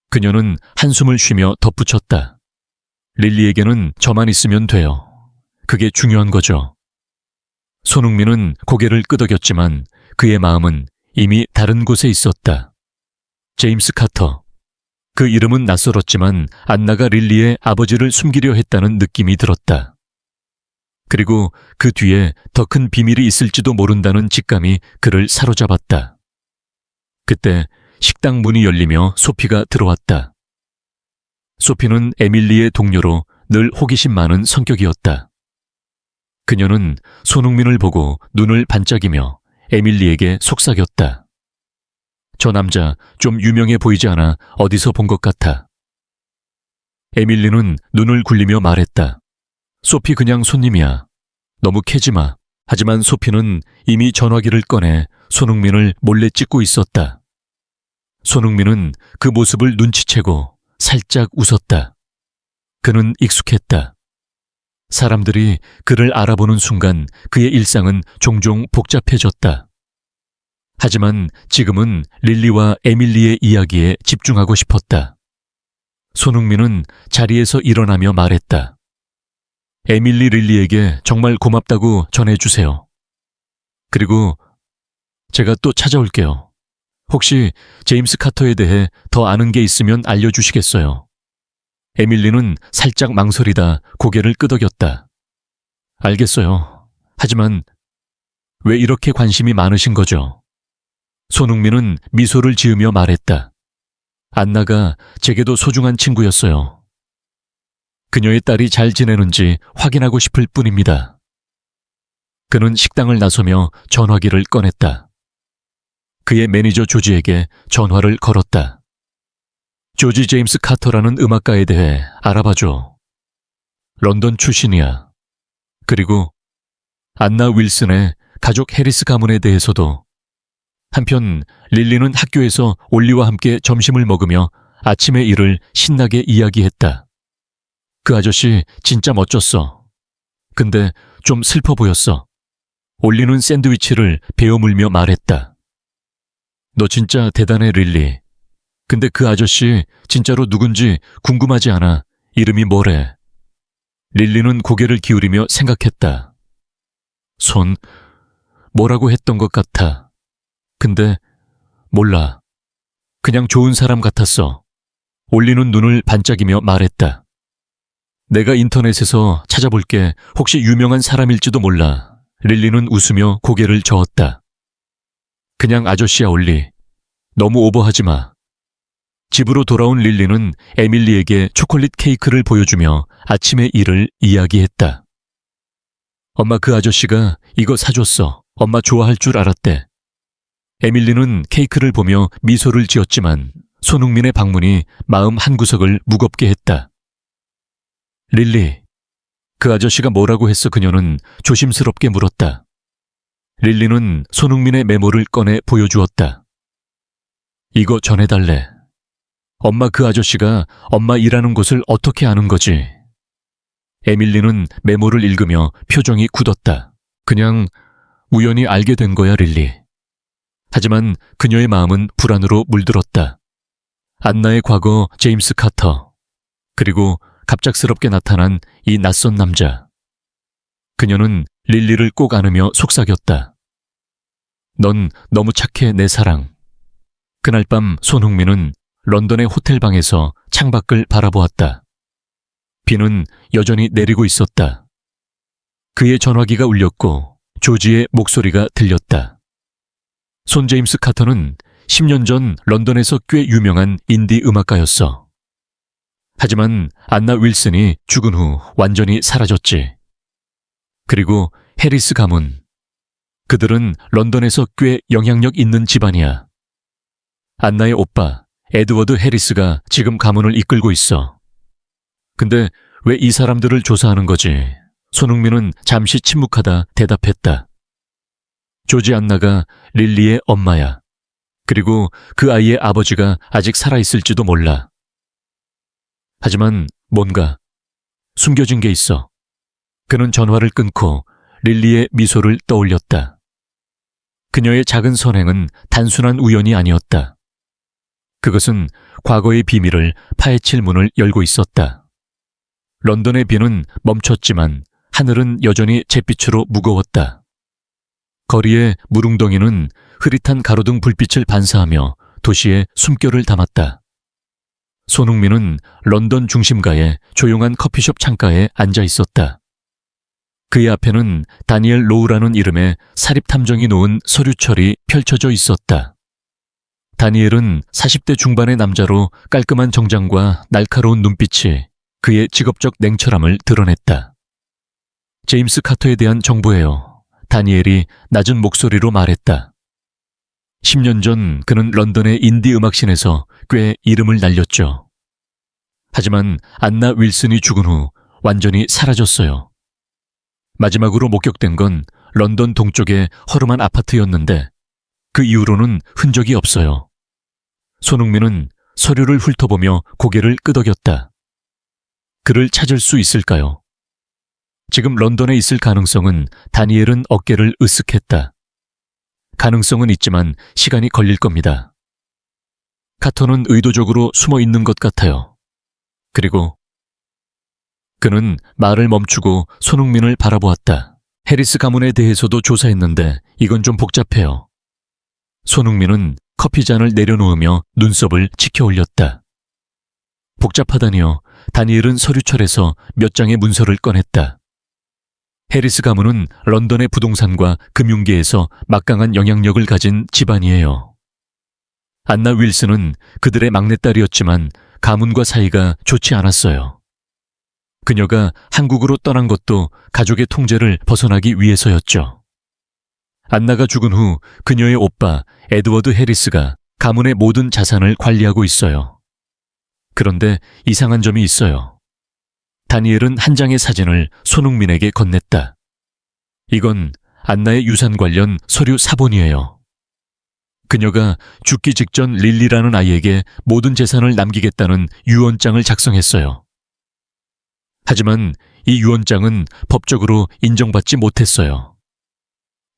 그녀는 한숨을 쉬며 덧붙였다. 릴리에게는 저만 있으면 돼요. 그게 중요한 거죠. 손흥민은 고개를 끄덕였지만 그의 마음은 이미 다른 곳에 있었다. 제임스 카터. 그 이름은 낯설었지만 안나가 릴리의 아버지를 숨기려 했다는 느낌이 들었다. 그리고 그 뒤에 더 큰 비밀이 있을지도 모른다는 직감이 그를 사로잡았다. 그때 식당 문이 열리며 소피가 들어왔다. 소피는 에밀리의 동료로 늘 호기심 많은 성격이었다. 그녀는 손흥민을 보고 눈을 반짝이며 에밀리에게 속삭였다. 저 남자 좀 유명해 보이지 않아 어디서 본 것 같아. 에밀리는 눈을 굴리며 말했다. 소피 그냥 손님이야. 너무 캐지 마. 하지만 소피는 이미 전화기를 꺼내 손흥민을 몰래 찍고 있었다. 손흥민은 그 모습을 눈치채고 살짝 웃었다. 그는 익숙했다. 사람들이 그를 알아보는 순간 그의 일상은 종종 복잡해졌다. 하지만 지금은 릴리와 에밀리의 이야기에 집중하고 싶었다. 손흥민은 자리에서 일어나며 말했다. 에밀리 릴리에게 정말 고맙다고 전해주세요. 그리고 제가 또 찾아올게요. 혹시 제임스 카터에 대해 더 아는 게 있으면 알려주시겠어요? 에밀리는 살짝 망설이다 고개를 끄덕였다. 알겠어요. 하지만 왜 이렇게 관심이 많으신 거죠? 손흥민은 미소를 지으며 말했다. 안나가 제게도 소중한 친구였어요. 그녀의 딸이 잘 지내는지 확인하고 싶을 뿐입니다. 그는 식당을 나서며 전화기를 꺼냈다. 그의 매니저 조지에게 전화를 걸었다. 조지 제임스 카터라는 음악가에 대해 알아봐줘. 런던 출신이야. 그리고 안나 윌슨의 가족 해리스 가문에 대해서도. 한편 릴리는 학교에서 올리와 함께 점심을 먹으며 아침의 일을 신나게 이야기했다. 그 아저씨 진짜 멋졌어. 근데 좀 슬퍼 보였어. 올리는 샌드위치를 베어 물며 말했다. 너 진짜 대단해, 릴리. 근데 그 아저씨 진짜로 누군지 궁금하지 않아. 이름이 뭐래? 릴리는 고개를 기울이며 생각했다. 뭐라고 했던 것 같아. 근데 몰라. 그냥 좋은 사람 같았어. 올리는 눈을 반짝이며 말했다. 내가 인터넷에서 찾아볼게. 혹시 유명한 사람일지도 몰라. 릴리는 웃으며 고개를 저었다. 그냥 아저씨야, 올리. 너무 오버하지 마. 집으로 돌아온 릴리는 에밀리에게 초콜릿 케이크를 보여주며 아침의 일을 이야기했다. 엄마, 그 아저씨가 이거 사줬어. 엄마 좋아할 줄 알았대. 에밀리는 케이크를 보며 미소를 지었지만 손흥민의 방문이 마음 한구석을 무겁게 했다. 릴리, 그 아저씨가 뭐라고 했어? 그녀는 조심스럽게 물었다. 릴리는 손흥민의 메모를 꺼내 보여주었다. 이거 전해달래. 엄마, 그 아저씨가 엄마 일하는 곳을 어떻게 아는 거지? 에밀리는 메모를 읽으며 표정이 굳었다. 그냥 우연히 알게 된 거야, 릴리. 하지만 그녀의 마음은 불안으로 물들었다. 안나의 과거 제임스 카터, 그리고 갑작스럽게 나타난 이 낯선 남자. 그녀는 릴리를 꼭 안으며 속삭였다. 넌 너무 착해, 내 사랑. 그날 밤 손흥민은 런던의 호텔방에서 창밖을 바라보았다. 비는 여전히 내리고 있었다. 그의 전화기가 울렸고 조지의 목소리가 들렸다. 손 제임스 카터는 10년 전 런던에서 꽤 유명한 인디 음악가였어. 하지만 안나 윌슨이 죽은 후 완전히 사라졌지. 그리고 해리스 가문. 그들은 런던에서 꽤 영향력 있는 집안이야. 안나의 오빠 에드워드 해리스가 지금 가문을 이끌고 있어. 근데 왜 이 사람들을 조사하는 거지? 손흥민은 잠시 침묵하다 대답했다. 조지 안나가 릴리의 엄마야. 그리고 그 아이의 아버지가 아직 살아있을지도 몰라. 하지만 뭔가 숨겨진 게 있어. 그는 전화를 끊고 릴리의 미소를 떠올렸다. 그녀의 작은 선행은 단순한 우연이 아니었다. 그것은 과거의 비밀을 파헤칠 문을 열고 있었다. 런던의 비는 멈췄지만 하늘은 여전히 잿빛으로 무거웠다. 거리의 무릉덩이는 흐릿한 가로등 불빛을 반사하며 도시의 숨결을 담았다. 손흥민은 런던 중심가의 조용한 커피숍 창가에 앉아 있었다. 그의 앞에는 다니엘 로우라는 이름의 사립탐정이 놓은 서류철이 펼쳐져 있었다. 다니엘은 40대 중반의 남자로 깔끔한 정장과 날카로운 눈빛이 그의 직업적 냉철함을 드러냈다. 제임스 카터에 대한 정보예요. 다니엘이 낮은 목소리로 말했다. 10년 전 그는 런던의 인디 음악씬에서 꽤 이름을 날렸죠. 하지만 안나 윌슨이 죽은 후 완전히 사라졌어요. 마지막으로 목격된 건 런던 동쪽의 허름한 아파트였는데 그 이후로는 흔적이 없어요. 손흥민은 서류를 훑어보며 고개를 끄덕였다. 그를 찾을 수 있을까요? 지금 런던에 있을 가능성은 다니엘은 어깨를 으쓱했다. 가능성은 있지만 시간이 걸릴 겁니다. 카터는 의도적으로 숨어 있는 것 같아요. 그리고 그는 말을 멈추고 손흥민을 바라보았다. 해리스 가문에 대해서도 조사했는데 이건 좀 복잡해요. 손흥민은 커피잔을 내려놓으며 눈썹을 치켜 올렸다. 복잡하다니요. 다니엘은 서류철에서 몇 장의 문서를 꺼냈다. 해리스 가문은 런던의 부동산과 금융계에서 막강한 영향력을 가진 집안이에요. 안나 윌슨은 그들의 막내딸이었지만 가문과 사이가 좋지 않았어요. 그녀가 한국으로 떠난 것도 가족의 통제를 벗어나기 위해서였죠. 안나가 죽은 후 그녀의 오빠 에드워드 해리스가 가문의 모든 자산을 관리하고 있어요. 그런데 이상한 점이 있어요. 다니엘은 한 장의 사진을 손흥민에게 건넸다. 이건 안나의 유산 관련 서류 사본이에요. 그녀가 죽기 직전 릴리라는 아이에게 모든 재산을 남기겠다는 유언장을 작성했어요. 하지만 이 유언장은 법적으로 인정받지 못했어요.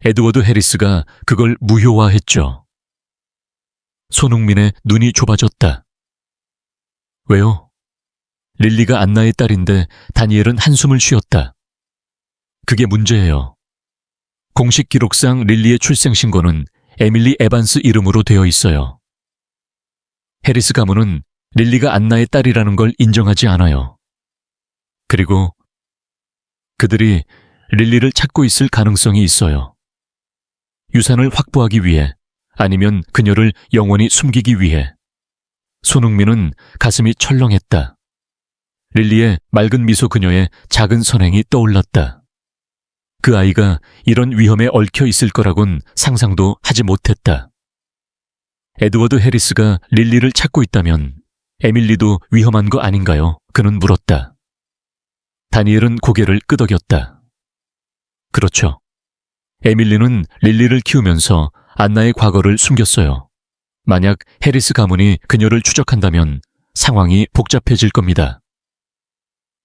에드워드 해리스가 그걸 무효화했죠. 손흥민의 눈이 좁아졌다. 왜요? 릴리가 안나의 딸인데 다니엘은 한숨을 쉬었다. 그게 문제예요. 공식 기록상 릴리의 출생신고는 에밀리 에반스 이름으로 되어 있어요. 해리스 가문은 릴리가 안나의 딸이라는 걸 인정하지 않아요. 그리고 그들이 릴리를 찾고 있을 가능성이 있어요. 유산을 확보하기 위해 아니면 그녀를 영원히 숨기기 위해. 손흥민은 가슴이 철렁했다. 릴리의 맑은 미소 그녀의 작은 선행이 떠올랐다. 그 아이가 이런 위험에 얽혀 있을 거라곤 상상도 하지 못했다. 에드워드 해리스가 릴리를 찾고 있다면 에밀리도 위험한 거 아닌가요? 그는 물었다. 다니엘은 고개를 끄덕였다. 그렇죠. 에밀리는 릴리를 키우면서 안나의 과거를 숨겼어요. 만약 해리스 가문이 그녀를 추적한다면 상황이 복잡해질 겁니다.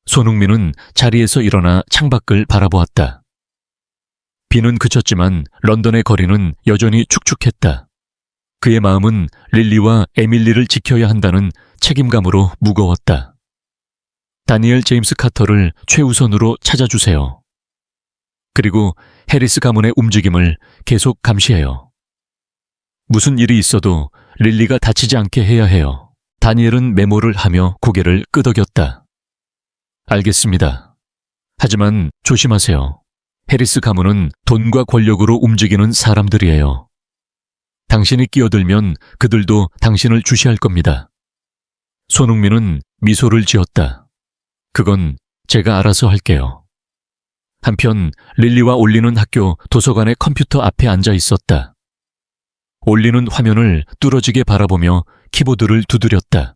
손흥민은 자리에서 일어나 창밖을 바라보았다. 비는 그쳤지만 런던의 거리는 여전히 축축했다. 그의 마음은 릴리와 에밀리를 지켜야 한다는 책임감으로 무거웠다. 다니엘 제임스 카터를 최우선으로 찾아주세요. 그리고 해리스 가문의 움직임을 계속 감시해요. 무슨 일이 있어도 릴리가 다치지 않게 해야 해요. 다니엘은 메모를 하며 고개를 끄덕였다. 알겠습니다. 하지만 조심하세요. 해리스 가문은 돈과 권력으로 움직이는 사람들이에요. 당신이 끼어들면 그들도 당신을 주시할 겁니다. 손흥민은 미소를 지었다. 그건 제가 알아서 할게요. 한편 릴리와 올리는 학교 도서관의 컴퓨터 앞에 앉아 있었다. 올리는 화면을 뚫어지게 바라보며 키보드를 두드렸다.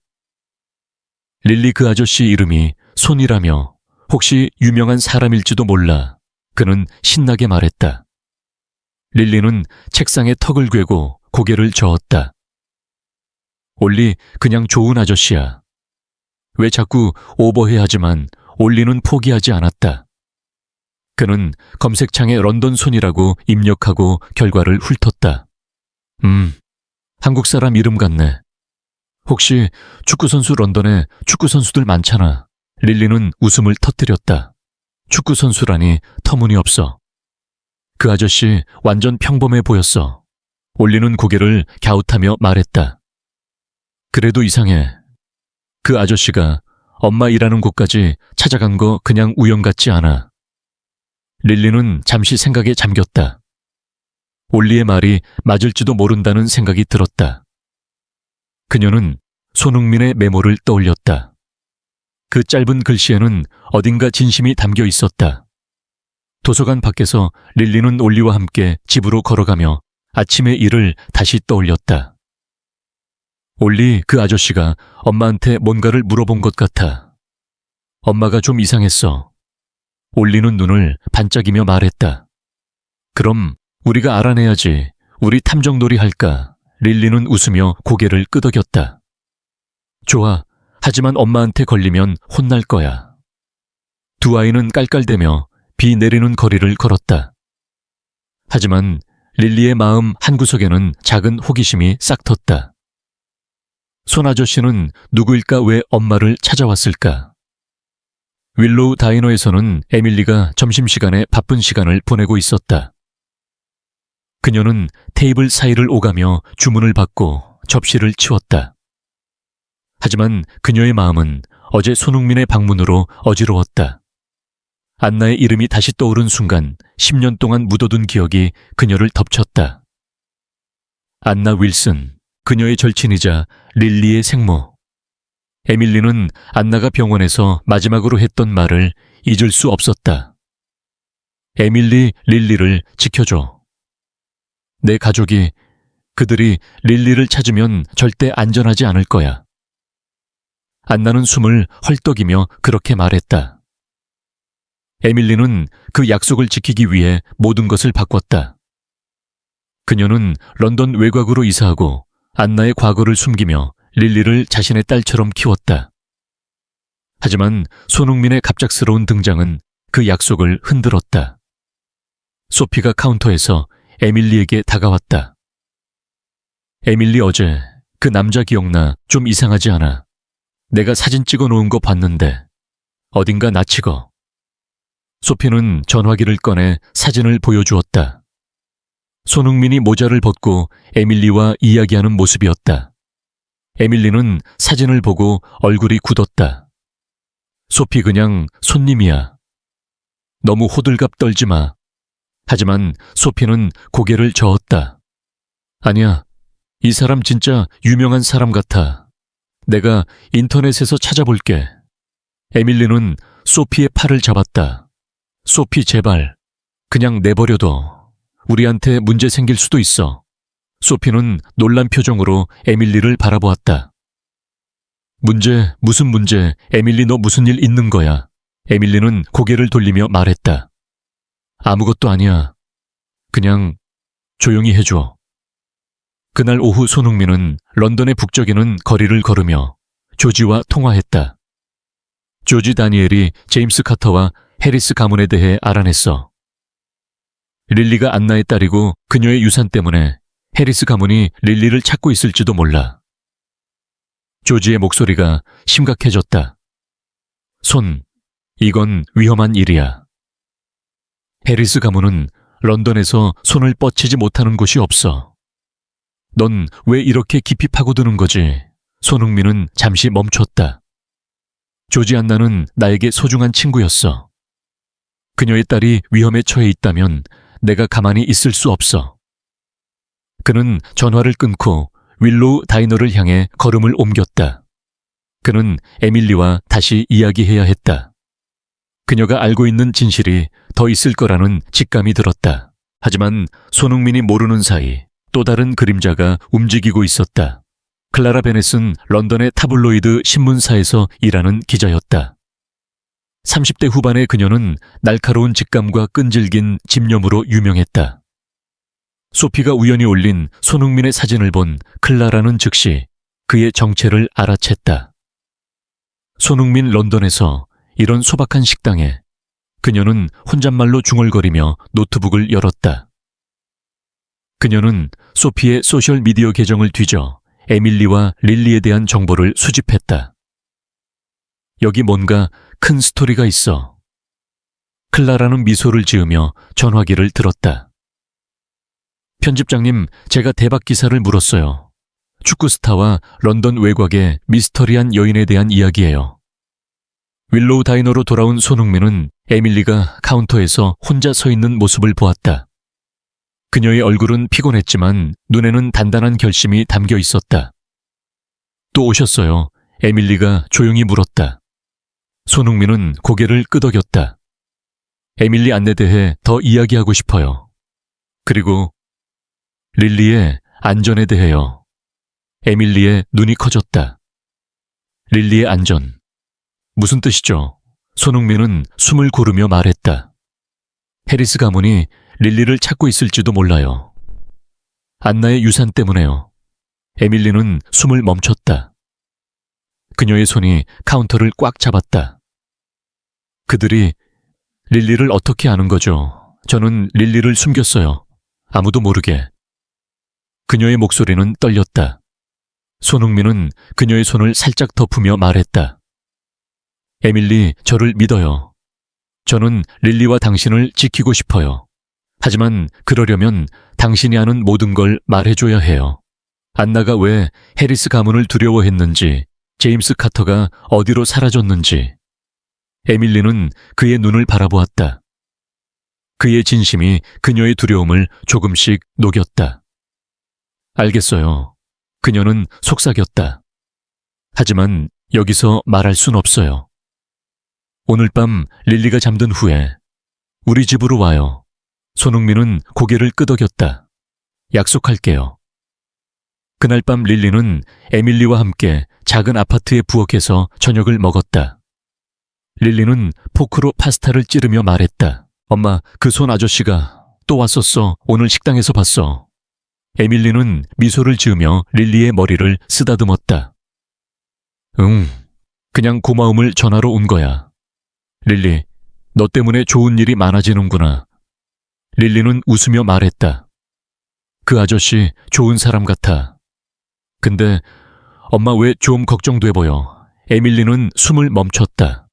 릴리 그 아저씨 이름이 손이라며 혹시 유명한 사람일지도 몰라. 그는 신나게 말했다. 릴리는 책상에 턱을 꿰고 고개를 저었다. 올리 그냥 좋은 아저씨야. 왜 자꾸 오버해하지만 올리는 포기하지 않았다. 그는 검색창에 런던 손이라고 입력하고 결과를 훑었다. 한국 사람 이름 같네. 혹시 축구선수 런던에 축구선수들 많잖아. 릴리는 웃음을 터뜨렸다. 축구선수라니 터무니없어. 그 아저씨 완전 평범해 보였어. 올리는 고개를 갸웃하며 말했다. 그래도 이상해. 그 아저씨가 엄마 일하는 곳까지 찾아간 거 그냥 우연 같지 않아. 릴리는 잠시 생각에 잠겼다. 올리의 말이 맞을지도 모른다는 생각이 들었다. 그녀는 손흥민의 메모를 떠올렸다. 그 짧은 글씨에는 어딘가 진심이 담겨 있었다. 도서관 밖에서 릴리는 올리와 함께 집으로 걸어가며 아침의 일을 다시 떠올렸다. 올리 그 아저씨가 엄마한테 뭔가를 물어본 것 같아. 엄마가 좀 이상했어. 올리는 눈을 반짝이며 말했다. 그럼 우리가 알아내야지. 우리 탐정놀이 할까? 릴리는 웃으며 고개를 끄덕였다. 좋아. 하지만 엄마한테 걸리면 혼날 거야. 두 아이는 깔깔대며 비 내리는 거리를 걸었다. 하지만 릴리의 마음 한구석에는 작은 호기심이 싹 텄다. 손 아저씨는 누구일까 왜 엄마를 찾아왔을까? 윌로우 다이너에서는 에밀리가 점심시간에 바쁜 시간을 보내고 있었다. 그녀는 테이블 사이를 오가며 주문을 받고 접시를 치웠다. 하지만 그녀의 마음은 어제 손흥민의 방문으로 어지러웠다. 안나의 이름이 다시 떠오른 순간 10년 동안 묻어둔 기억이 그녀를 덮쳤다. 안나 윌슨, 그녀의 절친이자 릴리의 생모. 에밀리는 안나가 병원에서 마지막으로 했던 말을 잊을 수 없었다. 에밀리, 릴리를 지켜줘. 내 가족이, 그들이 릴리를 찾으면 절대 안전하지 않을 거야. 안나는 숨을 헐떡이며 그렇게 말했다. 에밀리는 그 약속을 지키기 위해 모든 것을 바꿨다. 그녀는 런던 외곽으로 이사하고 안나의 과거를 숨기며 릴리를 자신의 딸처럼 키웠다. 하지만 손흥민의 갑작스러운 등장은 그 약속을 흔들었다. 소피가 카운터에서 에밀리에게 다가왔다. 에밀리, 어제 그 남자 기억나? 좀 이상하지 않아? 내가 사진 찍어 놓은 거 봤는데 어딘가 낯익어. 소피는 전화기를 꺼내 사진을 보여주었다. 손흥민이 모자를 벗고 에밀리와 이야기하는 모습이었다. 에밀리는 사진을 보고 얼굴이 굳었다. 소피, 그냥 손님이야. 너무 호들갑 떨지 마. 하지만 소피는 고개를 저었다. 아니야, 이 사람 진짜 유명한 사람 같아. 내가 인터넷에서 찾아볼게. 에밀리는 소피의 팔을 잡았다. 소피, 제발. 그냥 내버려둬. 우리한테 문제 생길 수도 있어. 소피는 놀란 표정으로 에밀리를 바라보았다. 문제, 무슨 문제? 에밀리, 너 무슨 일 있는 거야? 에밀리는 고개를 돌리며 말했다. 아무것도 아니야. 그냥 조용히 해줘. 그날 오후 손흥민은 런던의 북쪽에는 거리를 걸으며 조지와 통화했다. 조지 다니엘이 제임스 카터와 해리스 가문에 대해 알아냈어. 릴리가 안나의 딸이고 그녀의 유산 때문에 해리스 가문이 릴리를 찾고 있을지도 몰라. 조지의 목소리가 심각해졌다. 손, 이건 위험한 일이야. 해리스 가문은 런던에서 손을 뻗치지 못하는 곳이 없어. 넌 왜 이렇게 깊이 파고드는 거지? 손흥민은 잠시 멈췄다. 조지 안나는 나에게 소중한 친구였어. 그녀의 딸이 위험에 처해 있다면 내가 가만히 있을 수 없어. 그는 전화를 끊고 윌로우 다이너를 향해 걸음을 옮겼다. 그는 에밀리와 다시 이야기해야 했다. 그녀가 알고 있는 진실이 더 있을 거라는 직감이 들었다. 하지만 손흥민이 모르는 사이 또 다른 그림자가 움직이고 있었다. 클라라 베넷은 런던의 타블로이드 신문사에서 일하는 기자였다. 30대 후반의 그녀는 날카로운 직감과 끈질긴 집념으로 유명했다. 소피가 우연히 올린 손흥민의 사진을 본 클라라는 즉시 그의 정체를 알아챘다. 손흥민 런던에서 이런 소박한 식당에 그녀는 혼잣말로 중얼거리며 노트북을 열었다. 그녀는 소피의 소셜미디어 계정을 뒤져 에밀리와 릴리에 대한 정보를 수집했다. 여기 뭔가 큰 스토리가 있어. 클라라는 미소를 지으며 전화기를 들었다. 편집장님, 제가 대박 기사를 물었어요. 축구 스타와 런던 외곽의 미스터리한 여인에 대한 이야기예요. 윌로우 다이너로 돌아온 손흥민은 에밀리가 카운터에서 혼자 서 있는 모습을 보았다. 그녀의 얼굴은 피곤했지만 눈에는 단단한 결심이 담겨 있었다. 또 오셨어요. 에밀리가 조용히 물었다. 손흥민은 고개를 끄덕였다. 에밀리 안에 대해 더 이야기하고 싶어요. 그리고 릴리의 안전에 대해요. 에밀리의 눈이 커졌다. 릴리의 안전. 무슨 뜻이죠? 손흥민은 숨을 고르며 말했다. 해리스 가문이 릴리를 찾고 있을지도 몰라요. 안나의 유산 때문에요. 에밀리는 숨을 멈췄다. 그녀의 손이 카운터를 꽉 잡았다. 그들이 릴리를 어떻게 아는 거죠? 저는 릴리를 숨겼어요. 아무도 모르게. 그녀의 목소리는 떨렸다. 손흥민은 그녀의 손을 살짝 덮으며 말했다. 에밀리, 저를 믿어요. 저는 릴리와 당신을 지키고 싶어요. 하지만 그러려면 당신이 아는 모든 걸 말해줘야 해요. 안나가 왜 해리스 가문을 두려워했는지, 제임스 카터가 어디로 사라졌는지. 에밀리는 그의 눈을 바라보았다. 그의 진심이 그녀의 두려움을 조금씩 녹였다. 알겠어요. 그녀는 속삭였다. 하지만 여기서 말할 순 없어요. 오늘 밤 릴리가 잠든 후에 우리 집으로 와요. 손흥민은 고개를 끄덕였다. 약속할게요. 그날 밤 릴리는 에밀리와 함께 작은 아파트에 부엌에서 저녁을 먹었다. 릴리는 포크로 파스타를 찌르며 말했다. 엄마, 그 손 아저씨가 또 왔었어. 오늘 식당에서 봤어. 에밀리는 미소를 지으며 릴리의 머리를 쓰다듬었다. 응, 그냥 고마움을 전하러 온 거야. 릴리, 너 때문에 좋은 일이 많아지는구나. 릴리는 웃으며 말했다. 그 아저씨 좋은 사람 같아. 근데 엄마 왜 좀 걱정돼 보여. 에밀리는 숨을 멈췄다.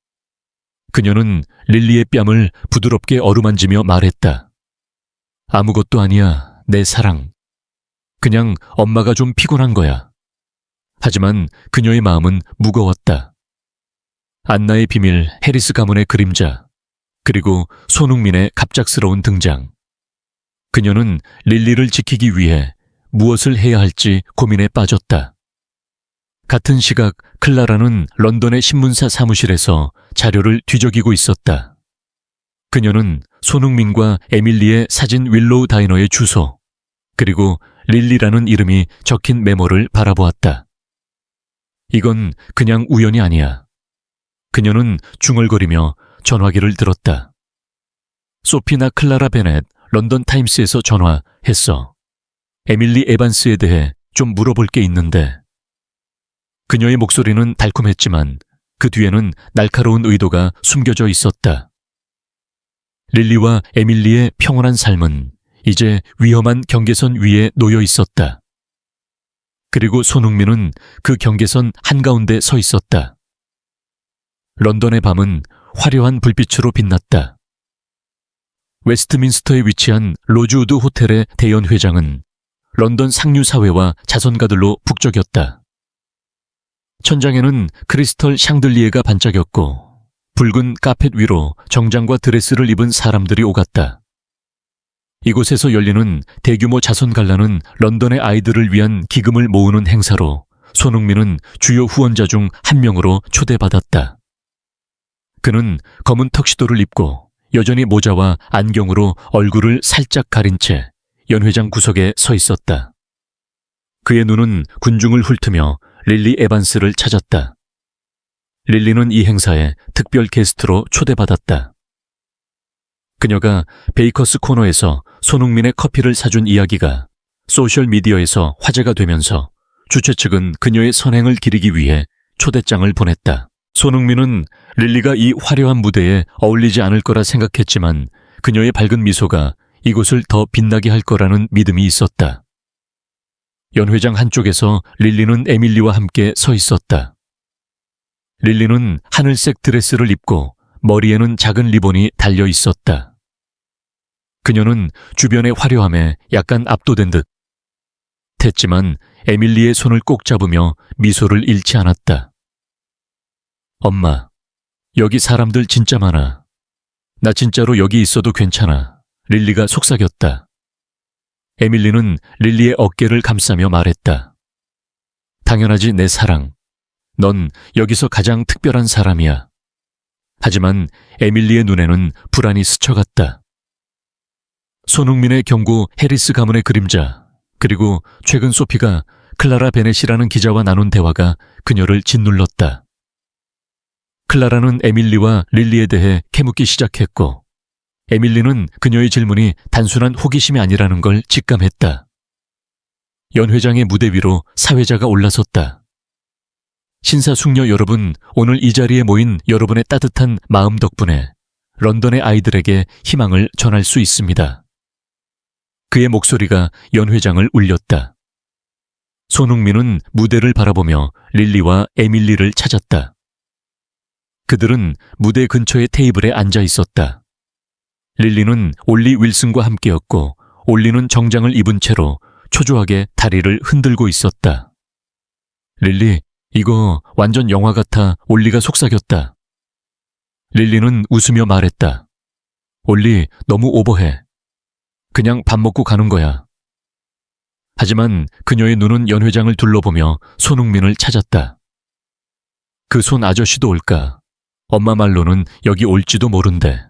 그녀는 릴리의 뺨을 부드럽게 어루만지며 말했다. 아무것도 아니야, 내 사랑. 그냥 엄마가 좀 피곤한 거야. 하지만 그녀의 마음은 무거웠다. 안나의 비밀, 해리스 가문의 그림자, 그리고 손흥민의 갑작스러운 등장. 그녀는 릴리를 지키기 위해 무엇을 해야 할지 고민에 빠졌다. 같은 시각 클라라는 런던의 신문사 사무실에서 자료를 뒤적이고 있었다. 그녀는 손흥민과 에밀리의 사진 윌로우 다이너의 주소, 그리고 릴리라는 이름이 적힌 메모를 바라보았다. 이건 그냥 우연이 아니야. 그녀는 중얼거리며 전화기를 들었다. 소피나 클라라 베넷, 런던 타임스에서 전화했어. 에밀리 에반스에 대해 좀 물어볼 게 있는데. 그녀의 목소리는 달콤했지만 그 뒤에는 날카로운 의도가 숨겨져 있었다. 릴리와 에밀리의 평온한 삶은 이제 위험한 경계선 위에 놓여 있었다. 그리고 손흥민은 그 경계선 한가운데 서 있었다. 런던의 밤은 화려한 불빛으로 빛났다. 웨스트민스터에 위치한 로즈우드 호텔의 대연 회장은 런던 상류 사회와 자선가들로 북적였다. 천장에는 크리스털 샹들리에가 반짝였고 붉은 카펫 위로 정장과 드레스를 입은 사람들이 오갔다. 이곳에서 열리는 대규모 자선 갈라는 런던의 아이들을 위한 기금을 모으는 행사로 손흥민은 주요 후원자 중 한 명으로 초대받았다. 그는 검은 턱시도를 입고 여전히 모자와 안경으로 얼굴을 살짝 가린 채 연회장 구석에 서 있었다. 그의 눈은 군중을 훑으며 릴리 에반스를 찾았다. 릴리는 이 행사에 특별 게스트로 초대받았다. 그녀가 베이커스 코너에서 손흥민의 커피를 사준 이야기가 소셜미디어에서 화제가 되면서 주최 측은 그녀의 선행을 기리기 위해 초대장을 보냈다. 손흥민은 릴리가 이 화려한 무대에 어울리지 않을 거라 생각했지만 그녀의 밝은 미소가 이곳을 더 빛나게 할 거라는 믿음이 있었다. 연회장 한쪽에서 릴리는 에밀리와 함께 서 있었다. 릴리는 하늘색 드레스를 입고 머리에는 작은 리본이 달려 있었다. 그녀는 주변의 화려함에 약간 압도된 듯 했지만 에밀리의 손을 꼭 잡으며 미소를 잃지 않았다. 엄마, 여기 사람들 진짜 많아. 나 진짜로 여기 있어도 괜찮아. 릴리가 속삭였다. 에밀리는 릴리의 어깨를 감싸며 말했다. 당연하지, 내 사랑. 넌 여기서 가장 특별한 사람이야. 하지만 에밀리의 눈에는 불안이 스쳐갔다. 손흥민의 경고 해리스 가문의 그림자, 그리고 최근 소피가 클라라 베넷이라는 기자와 나눈 대화가 그녀를 짓눌렀다. 클라라는 에밀리와 릴리에 대해 캐묻기 시작했고 에밀리는 그녀의 질문이 단순한 호기심이 아니라는 걸 직감했다. 연 회장의 무대 위로 사회자가 올라섰다. 신사숙녀 여러분, 오늘 이 자리에 모인 여러분의 따뜻한 마음 덕분에 런던의 아이들에게 희망을 전할 수 있습니다. 그의 목소리가 연 회장을 울렸다. 손흥민은 무대를 바라보며 릴리와 에밀리를 찾았다. 그들은 무대 근처의 테이블에 앉아 있었다. 릴리는 올리 윌슨과 함께였고 올리는 정장을 입은 채로 초조하게 다리를 흔들고 있었다. 릴리, 이거 완전 영화 같아. 올리가 속삭였다. 릴리는 웃으며 말했다. 올리, 너무 오버해. 그냥 밥 먹고 가는 거야. 하지만 그녀의 눈은 연 회장을 둘러보며 손흥민을 찾았다. 그 손 아저씨도 올까? 엄마 말로는 여기 올지도 모른대.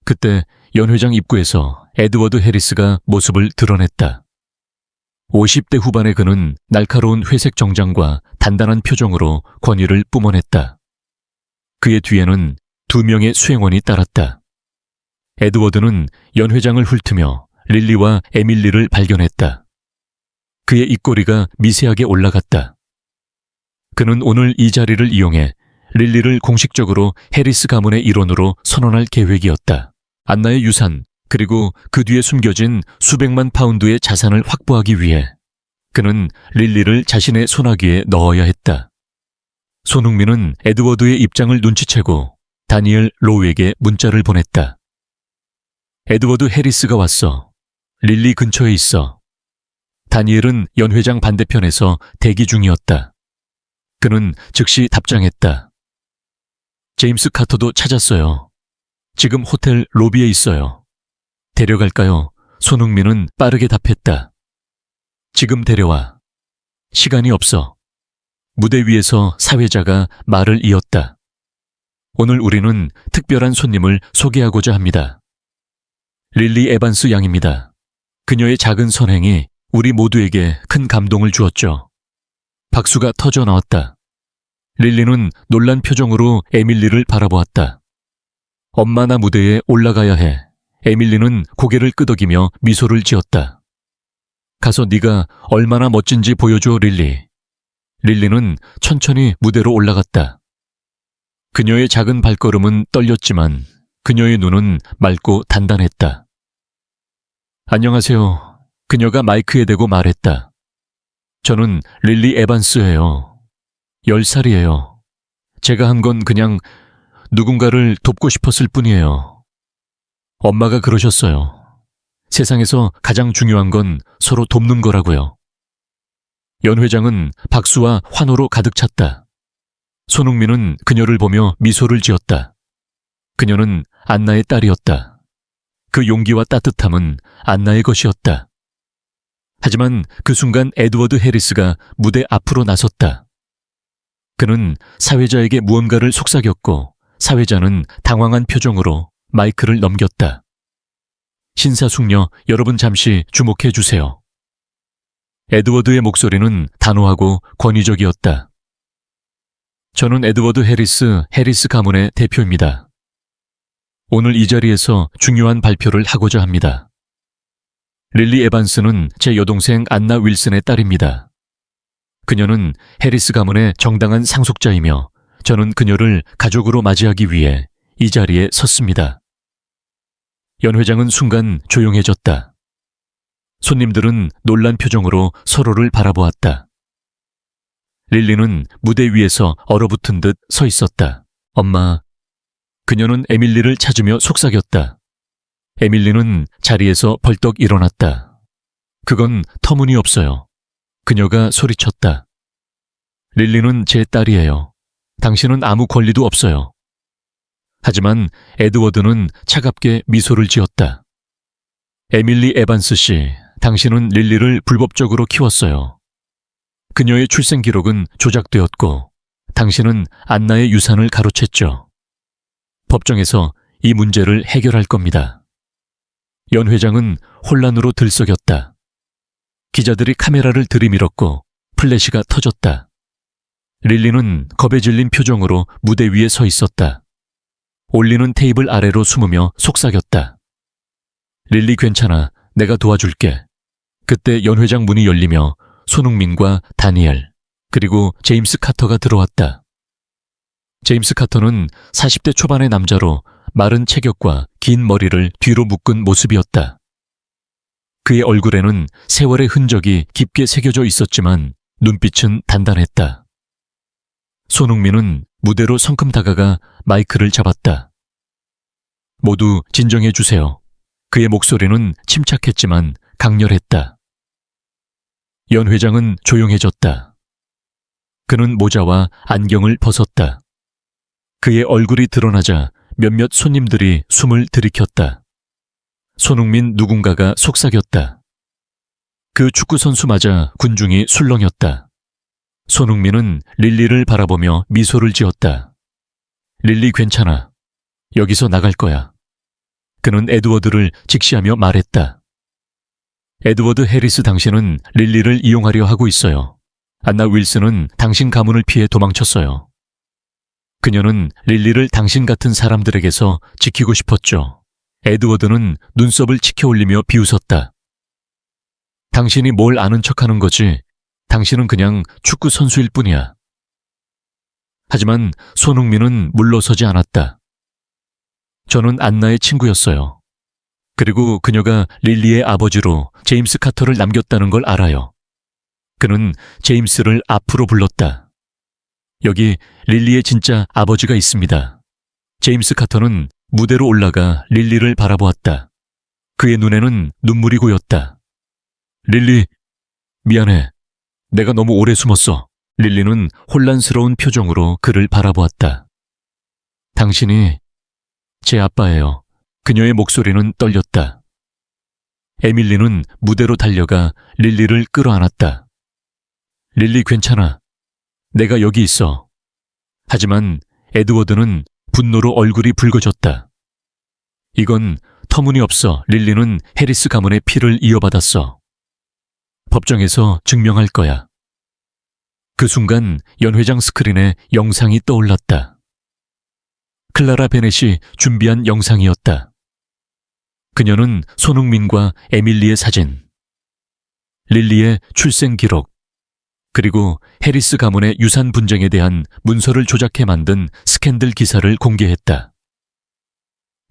그때 연 회장 입구에서 에드워드 해리스가 모습을 드러냈다. 50대 후반의 그는 날카로운 회색 정장과 단단한 표정으로 권위를 뿜어냈다. 그의 뒤에는 2명의 수행원이 따랐다. 에드워드는 연 회장을 훑으며 릴리와 에밀리를 발견했다. 그의 입꼬리가 미세하게 올라갔다. 그는 오늘 이 자리를 이용해 릴리를 공식적으로 해리스 가문의 일원으로 선언할 계획이었다. 안나의 유산, 그리고 그 뒤에 숨겨진 수백만 파운드의 자산을 확보하기 위해 그는 릴리를 자신의 손아귀에 넣어야 했다. 손흥민은 에드워드의 입장을 눈치채고 다니엘 로우에게 문자를 보냈다. 에드워드 해리스가 왔어. 릴리 근처에 있어. 다니엘은 연 회장 반대편에서 대기 중이었다. 그는 즉시 답장했다. 제임스 카터도 찾았어요. 지금 호텔 로비에 있어요. 데려갈까요? 손흥민은 빠르게 답했다. 지금 데려와. 시간이 없어. 무대 위에서 사회자가 말을 이었다. 오늘 우리는 특별한 손님을 소개하고자 합니다. 릴리 에반스 양입니다. 그녀의 작은 선행이 우리 모두에게 큰 감동을 주었죠. 박수가 터져 나왔다. 릴리는 놀란 표정으로 에밀리를 바라보았다. 엄마, 나 무대에 올라가야 해. 에밀리는 고개를 끄덕이며 미소를 지었다. 가서 네가 얼마나 멋진지 보여줘, 릴리. 릴리는 천천히 무대로 올라갔다. 그녀의 작은 발걸음은 떨렸지만 그녀의 눈은 맑고 단단했다. 안녕하세요. 그녀가 마이크에 대고 말했다. 저는 릴리 에반스예요. 10살이에요. 제가 한 건 그냥 누군가를 돕고 싶었을 뿐이에요. 엄마가 그러셨어요. 세상에서 가장 중요한 건 서로 돕는 거라고요. 연 회장은 박수와 환호로 가득 찼다. 손흥민은 그녀를 보며 미소를 지었다. 그녀는 안나의 딸이었다. 그 용기와 따뜻함은 안나의 것이었다. 하지만 그 순간 에드워드 해리스가 무대 앞으로 나섰다. 그는 사회자에게 무언가를 속삭였고 사회자는 당황한 표정으로 마이크를 넘겼다. 신사숙녀, 여러분 잠시 주목해 주세요. 에드워드의 목소리는 단호하고 권위적이었다. 저는 에드워드 해리스, 해리스 가문의 대표입니다. 오늘 이 자리에서 중요한 발표를 하고자 합니다. 릴리 에반스는 제 여동생 안나 윌슨의 딸입니다. 그녀는 해리스 가문의 정당한 상속자이며 저는 그녀를 가족으로 맞이하기 위해 이 자리에 섰습니다. 연 회장은 순간 조용해졌다. 손님들은 놀란 표정으로 서로를 바라보았다. 릴리는 무대 위에서 얼어붙은 듯 서 있었다. 엄마. 그녀는 에밀리를 찾으며 속삭였다. 에밀리는 자리에서 벌떡 일어났다. 그건 터무니없어요. 그녀가 소리쳤다. 릴리는 제 딸이에요. 당신은 아무 권리도 없어요. 하지만 에드워드는 차갑게 미소를 지었다. 에밀리 에반스 씨, 당신은 릴리를 불법적으로 키웠어요. 그녀의 출생 기록은 조작되었고 당신은 안나의 유산을 가로챘죠. 법정에서 이 문제를 해결할 겁니다. 연 회장은 혼란으로 들썩였다. 기자들이 카메라를 들이밀었고 플래시가 터졌다. 릴리는 겁에 질린 표정으로 무대 위에 서 있었다. 올리는 테이블 아래로 숨으며 속삭였다. 릴리 괜찮아. 내가 도와줄게. 그때 연 회장 문이 열리며 손흥민과 다니엘, 그리고 제임스 카터가 들어왔다. 제임스 카터는 40대 초반의 남자로 마른 체격과 긴 머리를 뒤로 묶은 모습이었다. 그의 얼굴에는 세월의 흔적이 깊게 새겨져 있었지만 눈빛은 단단했다. 손흥민은 무대로 성큼 다가가 마이크를 잡았다. 모두 진정해 주세요. 그의 목소리는 침착했지만 강렬했다. 연 회장은 조용해졌다. 그는 모자와 안경을 벗었다. 그의 얼굴이 드러나자 몇몇 손님들이 숨을 들이켰다. 손흥민 누군가가 속삭였다. 그 축구선수마저 군중이 술렁였다. 손흥민은 릴리를 바라보며 미소를 지었다. 릴리 괜찮아. 여기서 나갈 거야. 그는 에드워드를 직시하며 말했다. 에드워드 해리스 당신은 릴리를 이용하려 하고 있어요. 안나 윌슨은 당신 가문을 피해 도망쳤어요. 그녀는 릴리를 당신 같은 사람들에게서 지키고 싶었죠. 에드워드는 눈썹을 치켜올리며 비웃었다. 당신이 뭘 아는 척하는 거지. 당신은 그냥 축구 선수일 뿐이야. 하지만 손흥민은 물러서지 않았다. 저는 안나의 친구였어요. 그리고 그녀가 릴리의 아버지로 제임스 카터를 남겼다는 걸 알아요. 그는 제임스를 앞으로 불렀다. 여기 릴리의 진짜 아버지가 있습니다. 제임스 카터는 무대로 올라가 릴리를 바라보았다. 그의 눈에는 눈물이 고였다. 릴리, 미안해. 내가 너무 오래 숨었어. 릴리는 혼란스러운 표정으로 그를 바라보았다. 당신이 제 아빠예요. 그녀의 목소리는 떨렸다. 에밀리는 무대로 달려가 릴리를 끌어안았다. 릴리 괜찮아. 내가 여기 있어. 하지만 에드워드는 분노로 얼굴이 붉어졌다. 이건 터무니없어. 릴리는 해리스 가문의 피를 이어받았어. 법정에서 증명할 거야. 그 순간 연 회장 스크린에 영상이 떠올랐다. 클라라 베넷이 준비한 영상이었다. 그녀는 손흥민과 에밀리의 사진, 릴리의 출생 기록, 그리고 해리스 가문의 유산 분쟁에 대한 문서를 조작해 만든 스캔들 기사를 공개했다.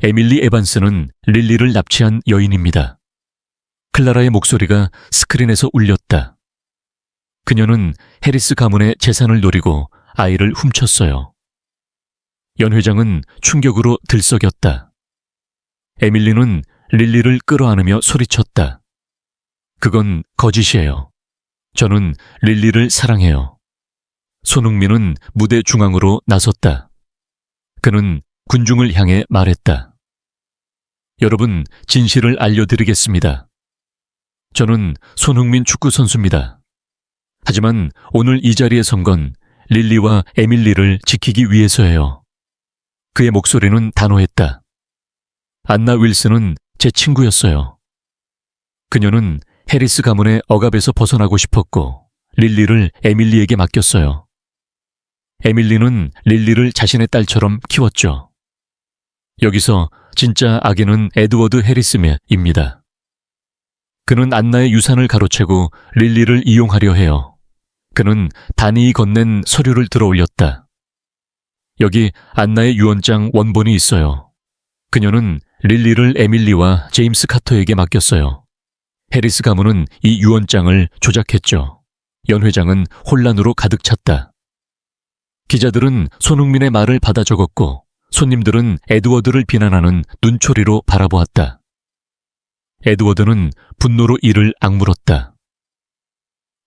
에밀리 에반스는 릴리를 납치한 여인입니다. 클라라의 목소리가 스크린에서 울렸다. 그녀는 해리스 가문의 재산을 노리고 아이를 훔쳤어요. 연 회장은 충격으로 들썩였다. 에밀리는 릴리를 끌어안으며 소리쳤다. 그건 거짓이에요. 저는 릴리를 사랑해요. 손흥민은 무대 중앙으로 나섰다. 그는 군중을 향해 말했다. 여러분, 진실을 알려드리겠습니다. 저는 손흥민 축구 선수입니다. 하지만 오늘 이 자리에 선 건 릴리와 에밀리를 지키기 위해서예요. 그의 목소리는 단호했다. 안나 윌슨은 제 친구였어요. 그녀는 해리스 가문의 억압에서 벗어나고 싶었고 릴리를 에밀리에게 맡겼어요. 에밀리는 릴리를 자신의 딸처럼 키웠죠. 여기서 진짜 악인은 에드워드 해리스입니다. 그는 안나의 유산을 가로채고 릴리를 이용하려 해요. 그는 단이이 건넨 서류를 들어올렸다. 여기 안나의 유언장 원본이 있어요. 그녀는 릴리를 에밀리와 제임스 카터에게 맡겼어요. 해리스 가문은 이 유언장을 조작했죠. 연 회장은 혼란으로 가득 찼다. 기자들은 손흥민의 말을 받아 적었고 손님들은 에드워드를 비난하는 눈초리로 바라보았다. 에드워드는 분노로 이를 악물었다.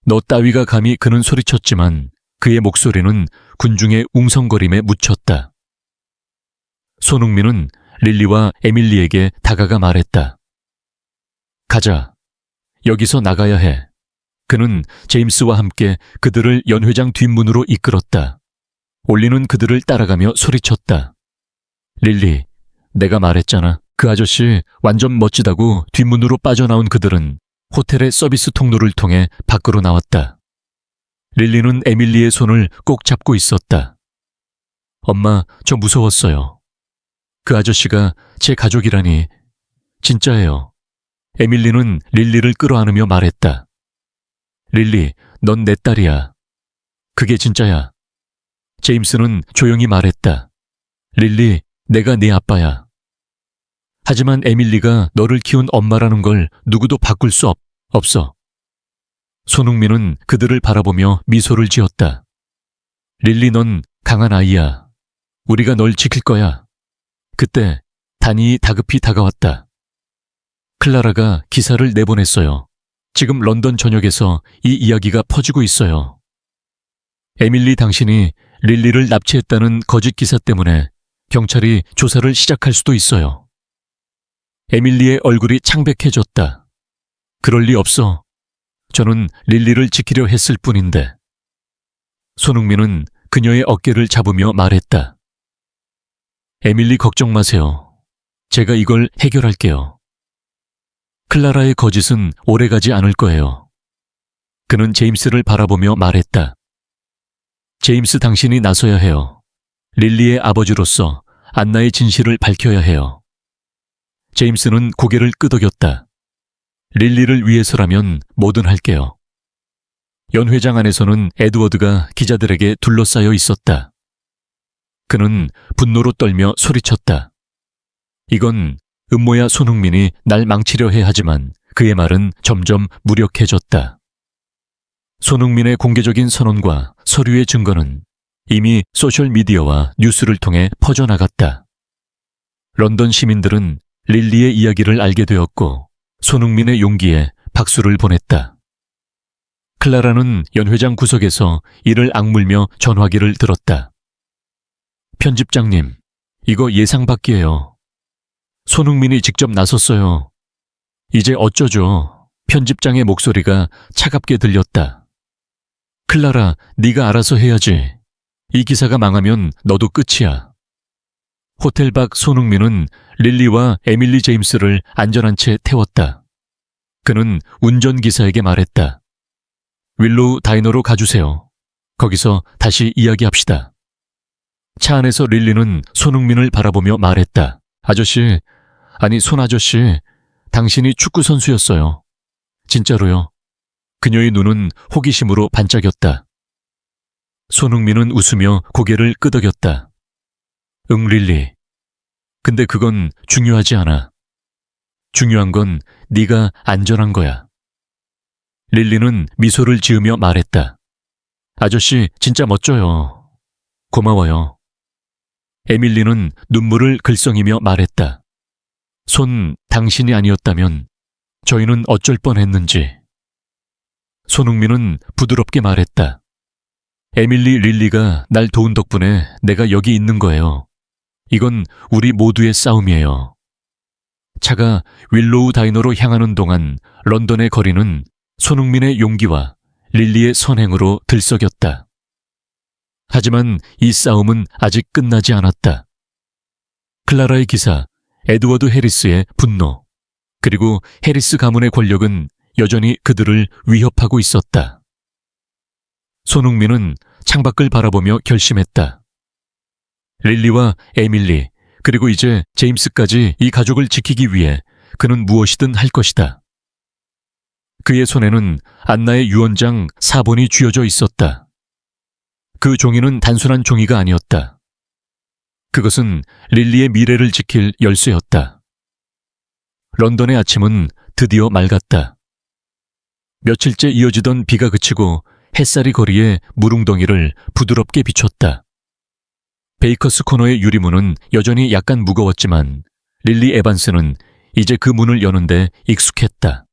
너 따위가 감히 그는 소리쳤지만 그의 목소리는 군중의 웅성거림에 묻혔다. 손흥민은 릴리와 에밀리에게 다가가 말했다. 가자. 여기서 나가야 해. 그는 제임스와 함께 그들을 연 회장 뒷문으로 이끌었다. 올리는 그들을 따라가며 소리쳤다. 릴리, 내가 말했잖아. 그 아저씨 완전 멋지다고. 뒷문으로 빠져나온 그들은 호텔의 서비스 통로를 통해 밖으로 나왔다. 릴리는 에밀리의 손을 꼭 잡고 있었다. 엄마, 저 무서웠어요. 그 아저씨가 제 가족이라니. 진짜예요. 에밀리는 릴리를 끌어안으며 말했다. 릴리, 넌 내 딸이야. 그게 진짜야. 제임스는 조용히 말했다. 릴리, 내가 네 아빠야. 하지만 에밀리가 너를 키운 엄마라는 걸 누구도 바꿀 수 없어. 손흥민은 그들을 바라보며 미소를 지었다. 릴리, 넌 강한 아이야. 우리가 널 지킬 거야. 그때 다니이 다급히 다가왔다. 클라라가 기사를 내보냈어요. 지금 런던 전역에서 이 이야기가 퍼지고 있어요. 에밀리, 당신이 릴리를 납치했다는 거짓 기사 때문에 경찰이 조사를 시작할 수도 있어요. 에밀리의 얼굴이 창백해졌다. 그럴 리 없어. 저는 릴리를 지키려 했을 뿐인데. 손흥민은 그녀의 어깨를 잡으며 말했다. 에밀리, 걱정 마세요. 제가 이걸 해결할게요. 클라라의 거짓은 오래가지 않을 거예요. 그는 제임스를 바라보며 말했다. 제임스, 당신이 나서야 해요. 릴리의 아버지로서 안나의 진실을 밝혀야 해요. 제임스는 고개를 끄덕였다. 릴리를 위해서라면 뭐든 할게요. 연회장 안에서는 에드워드가 기자들에게 둘러싸여 있었다. 그는 분노로 떨며 소리쳤다. 이건 음모야. 손흥민이 날 망치려 해. 하지만 그의 말은 점점 무력해졌다. 손흥민의 공개적인 선언과 서류의 증거는 이미 소셜미디어와 뉴스를 통해 퍼져나갔다. 런던 시민들은 릴리의 이야기를 알게 되었고 손흥민의 용기에 박수를 보냈다. 클라라는 연회장 구석에서 이를 악물며 전화기를 들었다. 편집장님, 이거 예상 밖이에요. 손흥민이 직접 나섰어요. 이제 어쩌죠? 편집장의 목소리가 차갑게 들렸다. 클라라, 네가 알아서 해야지. 이 기사가 망하면 너도 끝이야. 호텔 밖 손흥민은 릴리와 에밀리 제임스를 안전한 채 태웠다. 그는 운전기사에게 말했다. 윌로우 다이너로 가주세요. 거기서 다시 이야기합시다. 차 안에서 릴리는 손흥민을 바라보며 말했다. 아저씨, 아니 손 아저씨, 당신이 축구 선수였어요. 진짜로요. 그녀의 눈은 호기심으로 반짝였다. 손흥민은 웃으며 고개를 끄덕였다. 응, 릴리. 근데 그건 중요하지 않아. 중요한 건 네가 안전한 거야. 릴리는 미소를 지으며 말했다. 아저씨, 진짜 멋져요. 고마워요. 에밀리는 눈물을 글썽이며 말했다. 당신이 아니었다면 저희는 어쩔 뻔했는지. 손흥민은 부드럽게 말했다. 에밀리, 릴리가 날 도운 덕분에 내가 여기 있는 거예요. 이건 우리 모두의 싸움이에요. 차가 윌로우 다이너로 향하는 동안 런던의 거리는 손흥민의 용기와 릴리의 선행으로 들썩였다. 하지만 이 싸움은 아직 끝나지 않았다. 클라라의 기사, 에드워드 해리스의 분노, 그리고 해리스 가문의 권력은 여전히 그들을 위협하고 있었다. 손흥민은 창밖을 바라보며 결심했다. 릴리와 에밀리, 그리고 이제 제임스까지 이 가족을 지키기 위해 그는 무엇이든 할 것이다. 그의 손에는 안나의 유언장 4본이 쥐어져 있었다. 그 종이는 단순한 종이가 아니었다. 그것은 릴리의 미래를 지킬 열쇠였다. 런던의 아침은 드디어 맑았다. 며칠째 이어지던 비가 그치고 햇살이 거리에 물웅덩이를 부드럽게 비췄다. 베이커스 코너의 유리문은 여전히 약간 무거웠지만 릴리 에반스는 이제 그 문을 여는데 익숙했다.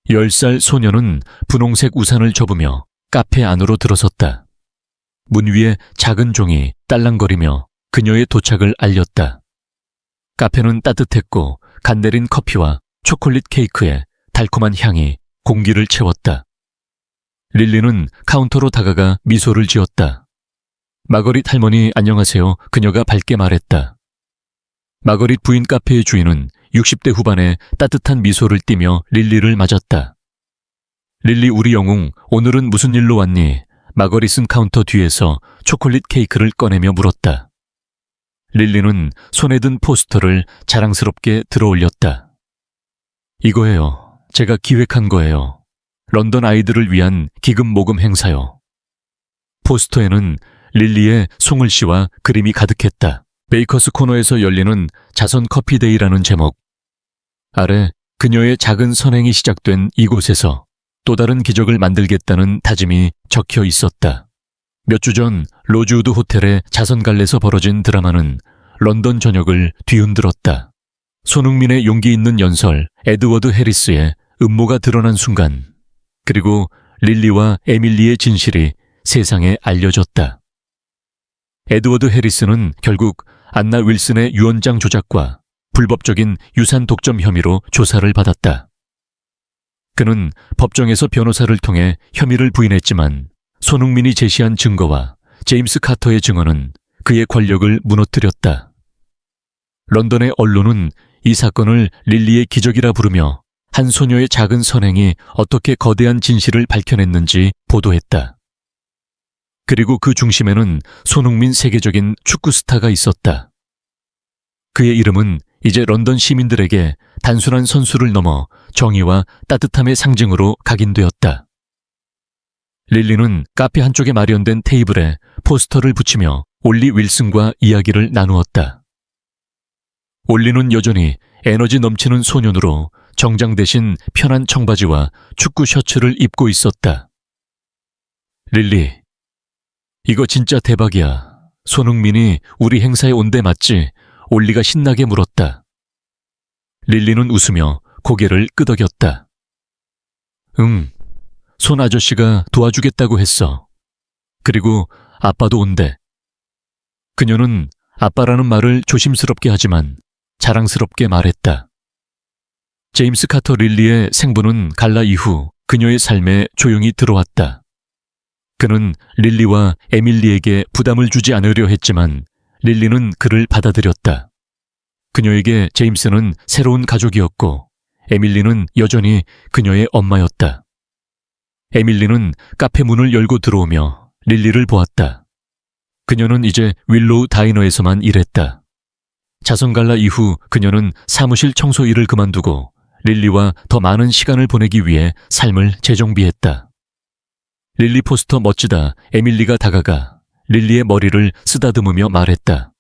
10살 소녀는 분홍색 우산을 접으며 카페 안으로 들어섰다. 문 위에 작은 종이 딸랑거리며 그녀의 도착을 알렸다. 카페는 따뜻했고 간 내린 커피와 초콜릿 케이크의 달콤한 향이 공기를 채웠다. 릴리는 카운터로 다가가 미소를 지었다. 마거릿 할머니 안녕하세요. 그녀가 밝게 말했다. 마거릿 부인 카페의 주인은 60대 후반의 따뜻한 미소를 띠며 릴리를 맞았다. 릴리, 우리 영웅, 오늘은 무슨 일로 왔니? 마거릿은 카운터 뒤에서 초콜릿 케이크를 꺼내며 물었다. 릴리는 손에 든 포스터를 자랑스럽게 들어올렸다. 이거예요. 제가 기획한 거예요. 런던 아이들을 위한 기금 모금 행사요. 포스터에는 릴리의 송글씨와 그림이 가득했다. 베이커스 코너에서 열리는 자선 커피데이라는 제목. 아래 그녀의 작은 선행이 시작된 이곳에서 또 다른 기적을 만들겠다는 다짐이 적혀 있었다. 몇 주 전 로즈우드 호텔의 자선갈래에서 벌어진 드라마는 런던 전역을 뒤흔들었다. 손흥민의 용기 있는 연설, 에드워드 해리스의 음모가 드러난 순간, 그리고 릴리와 에밀리의 진실이 세상에 알려졌다. 에드워드 해리스는 결국 안나 윌슨의 유언장 조작과 불법적인 유산 독점 혐의로 조사를 받았다. 그는 법정에서 변호사를 통해 혐의를 부인했지만 손흥민이 제시한 증거와 제임스 카터의 증언은 그의 권력을 무너뜨렸다. 런던의 언론은 이 사건을 릴리의 기적이라 부르며 한 소녀의 작은 선행이 어떻게 거대한 진실을 밝혀냈는지 보도했다. 그리고 그 중심에는 손흥민 세계적인 축구 스타가 있었다. 그의 이름은 이제 런던 시민들에게 단순한 선수를 넘어 정의와 따뜻함의 상징으로 각인되었다. 릴리는 카페 한쪽에 마련된 테이블에 포스터를 붙이며 올리 윌슨과 이야기를 나누었다. 올리는 여전히 에너지 넘치는 소년으로 정장 대신 편한 청바지와 축구 셔츠를 입고 있었다. 릴리, 이거 진짜 대박이야. 손흥민이 우리 행사에 온 데 맞지? 올리가 신나게 물었다. 릴리는 웃으며 고개를 끄덕였다. 응, 손 아저씨가 도와주겠다고 했어. 그리고 아빠도 온대. 그녀는 아빠라는 말을 조심스럽게 하지만 자랑스럽게 말했다. 제임스 카터 릴리의 생부는 갈라 이후 그녀의 삶에 조용히 들어왔다. 그는 릴리와 에밀리에게 부담을 주지 않으려 했지만 릴리는 그를 받아들였다. 그녀에게 제임스는 새로운 가족이었고 에밀리는 여전히 그녀의 엄마였다. 에밀리는 카페 문을 열고 들어오며 릴리를 보았다. 그녀는 이제 윌로우 다이너에서만 일했다. 자선갈라 이후 그녀는 사무실 청소 일을 그만두고 릴리와 더 많은 시간을 보내기 위해 삶을 재정비했다. 릴리 포스터 멋지다. 에밀리가 다가가 릴리의 머리를 쓰다듬으며 말했다.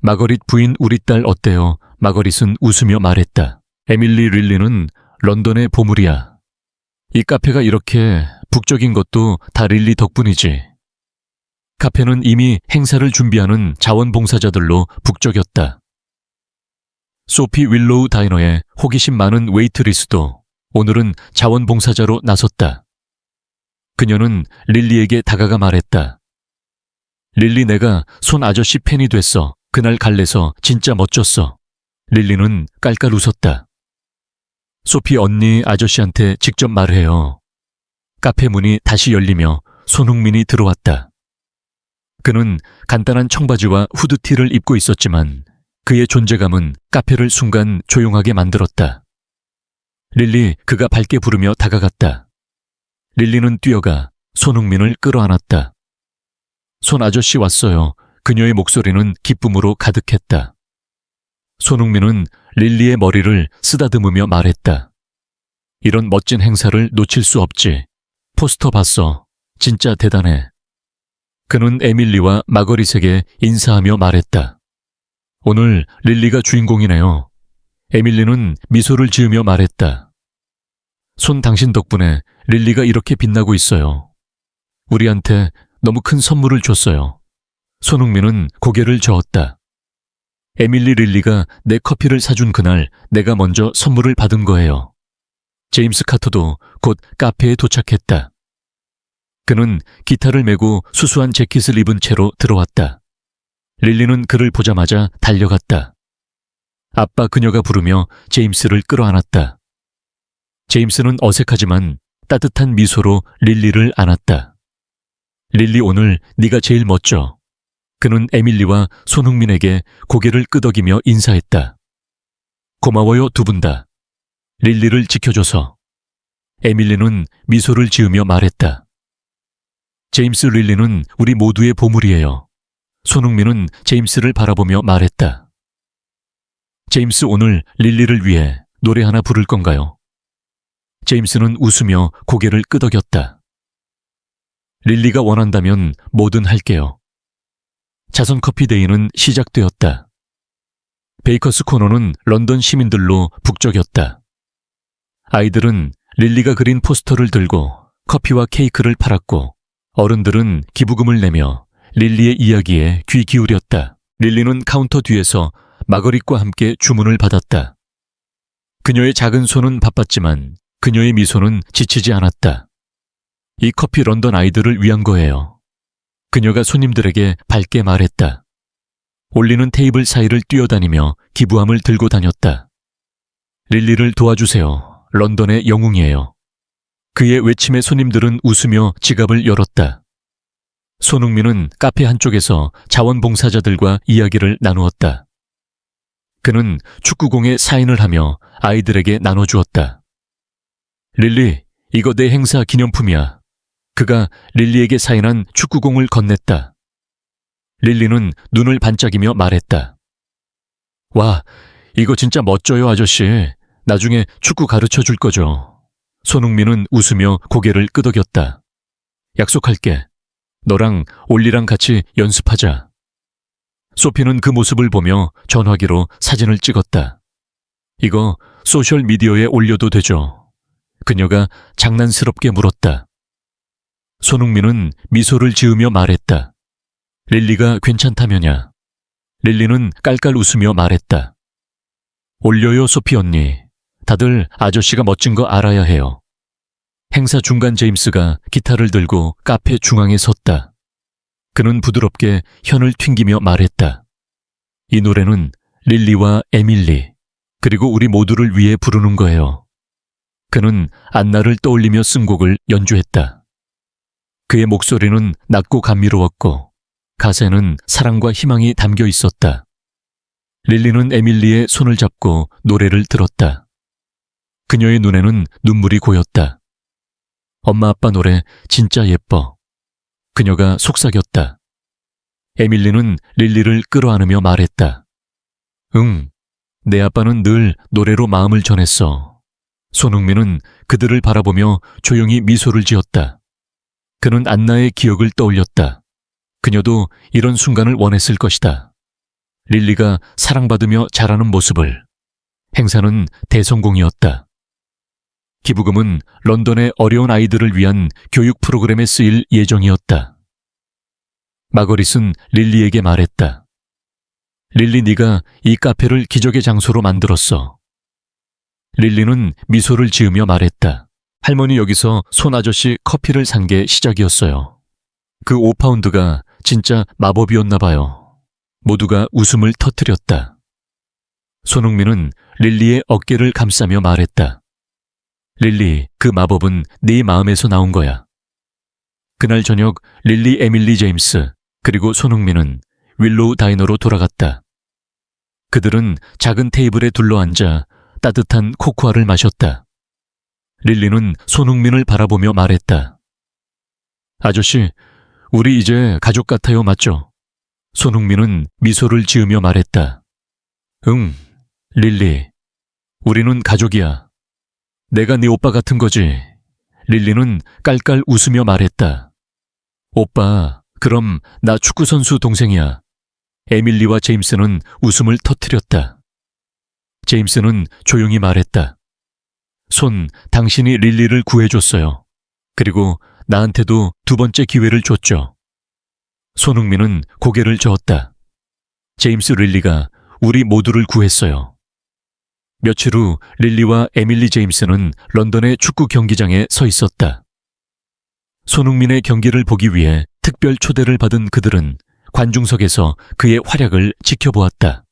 마거릿 부인 우리 딸 어때요? 마거릿은 웃으며 말했다. 에밀리 릴리는 런던의 보물이야. 이 카페가 이렇게 북적인 것도 다 릴리 덕분이지. 카페는 이미 행사를 준비하는 자원봉사자들로 북적였다. 소피 윌로우 다이너의 호기심 많은 웨이트리스도 오늘은 자원봉사자로 나섰다. 그녀는 릴리에게 다가가 말했다. 릴리, 내가 손 아저씨 팬이 됐어. 그날 갈래서 진짜 멋졌어. 릴리는 깔깔 웃었다. 소피 언니 아저씨한테 직접 말해요. 카페 문이 다시 열리며 손흥민이 들어왔다. 그는 간단한 청바지와 후드티를 입고 있었지만 그의 존재감은 카페를 순간 조용하게 만들었다. 릴리, 그가 밝게 부르며 다가갔다. 릴리는 뛰어가 손흥민을 끌어안았다. 손 아저씨 왔어요. 그녀의 목소리는 기쁨으로 가득했다. 손흥민은 릴리의 머리를 쓰다듬으며 말했다. 이런 멋진 행사를 놓칠 수 없지. 포스터 봤어. 진짜 대단해. 그는 에밀리와 마거릿에게 인사하며 말했다. 오늘 릴리가 주인공이네요. 에밀리는 미소를 지으며 말했다. 손 당신 덕분에 릴리가 이렇게 빛나고 있어요. 우리한테 너무 큰 선물을 줬어요. 손흥민은 고개를 저었다. 에밀리 릴리가 내 커피를 사준 그날 내가 먼저 선물을 받은 거예요. 제임스 카터도 곧 카페에 도착했다. 그는 기타를 메고 수수한 재킷을 입은 채로 들어왔다. 릴리는 그를 보자마자 달려갔다. 아빠, 그녀가 부르며 제임스를 끌어안았다. 제임스는 어색하지만 따뜻한 미소로 릴리를 안았다. 릴리, 오늘 네가 제일 멋져. 그는 에밀리와 손흥민에게 고개를 끄덕이며 인사했다. 고마워요, 두 분 다. 릴리를 지켜줘서. 에밀리는 미소를 지으며 말했다. 제임스, 릴리는 우리 모두의 보물이에요. 손흥민은 제임스를 바라보며 말했다. 제임스, 오늘 릴리를 위해 노래 하나 부를 건가요? 제임스는 웃으며 고개를 끄덕였다. 릴리가 원한다면 뭐든 할게요. 자선커피 데이는 시작되었다. 베이커스 코너는 런던 시민들로 북적였다. 아이들은 릴리가 그린 포스터를 들고 커피와 케이크를 팔았고 어른들은 기부금을 내며 릴리의 이야기에 귀 기울였다. 릴리는 카운터 뒤에서 마거릿과 함께 주문을 받았다. 그녀의 작은 손은 바빴지만 그녀의 미소는 지치지 않았다. 이 커피 런던 아이들을 위한 거예요. 그녀가 손님들에게 밝게 말했다. 올리는 테이블 사이를 뛰어다니며 기부함을 들고 다녔다. 릴리를 도와주세요. 런던의 영웅이에요. 그의 외침에 손님들은 웃으며 지갑을 열었다. 손흥민은 카페 한쪽에서 자원봉사자들과 이야기를 나누었다. 그는 축구공에 사인을 하며 아이들에게 나눠주었다. 릴리, 이거 내 행사 기념품이야. 그가 릴리에게 사인한 축구공을 건넸다. 릴리는 눈을 반짝이며 말했다. 와, 이거 진짜 멋져요, 아저씨. 나중에 축구 가르쳐 줄 거죠. 손흥민은 웃으며 고개를 끄덕였다. 약속할게. 너랑 올리랑 같이 연습하자. 소피는 그 모습을 보며 전화기로 사진을 찍었다. 이거 소셜미디어에 올려도 되죠? 그녀가 장난스럽게 물었다. 손흥민은 미소를 지으며 말했다. 릴리가 괜찮다면야. 릴리는 깔깔 웃으며 말했다. 올려요, 소피 언니. 다들 아저씨가 멋진 거 알아야 해요. 행사 중간 제임스가 기타를 들고 카페 중앙에 섰다. 그는 부드럽게 현을 튕기며 말했다. 이 노래는 릴리와 에밀리, 그리고 우리 모두를 위해 부르는 거예요. 그는 안나를 떠올리며 쓴 곡을 연주했다. 그의 목소리는 낮고 감미로웠고 가사에는 사랑과 희망이 담겨 있었다. 릴리는 에밀리의 손을 잡고 노래를 들었다. 그녀의 눈에는 눈물이 고였다. 엄마 아빠 노래 진짜 예뻐. 그녀가 속삭였다. 에밀리는 릴리를 끌어안으며 말했다. 응, 내 아빠는 늘 노래로 마음을 전했어. 손흥민은 그들을 바라보며 조용히 미소를 지었다. 그는 안나의 기억을 떠올렸다. 그녀도 이런 순간을 원했을 것이다. 릴리가 사랑받으며 자라는 모습을. 행사는 대성공이었다. 기부금은 런던의 어려운 아이들을 위한 교육 프로그램에 쓰일 예정이었다. 마거릿은 릴리에게 말했다. 릴리, 네가 이 카페를 기적의 장소로 만들었어. 릴리는 미소를 지으며 말했다. 할머니, 여기서 손 아저씨 커피를 산 게 시작이었어요. 그 5파운드가 진짜 마법이었나 봐요. 모두가 웃음을 터뜨렸다. 손흥민은 릴리의 어깨를 감싸며 말했다. 릴리, 그 마법은 네 마음에서 나온 거야. 그날 저녁 릴리, 에밀리 제임스, 그리고 손흥민은 윌로우 다이너로 돌아갔다. 그들은 작은 테이블에 둘러앉아 따뜻한 코코아를 마셨다. 릴리는 손흥민을 바라보며 말했다. 아저씨, 우리 이제 가족 같아요, 맞죠? 손흥민은 미소를 지으며 말했다. 응, 릴리. 우리는 가족이야. 내가 네 오빠 같은 거지. 릴리는 깔깔 웃으며 말했다. 오빠, 그럼 나 축구선수 동생이야. 에밀리와 제임스는 웃음을 터뜨렸다. 제임스는 조용히 말했다. 손, 당신이 릴리를 구해줬어요. 그리고 나한테도 두 번째 기회를 줬죠. 손흥민은 고개를 저었다. 제임스, 릴리가 우리 모두를 구했어요. 며칠 후 릴리와 에밀리 제임스는 런던의 축구 경기장에 서 있었다. 손흥민의 경기를 보기 위해 특별 초대를 받은 그들은 관중석에서 그의 활약을 지켜보았다.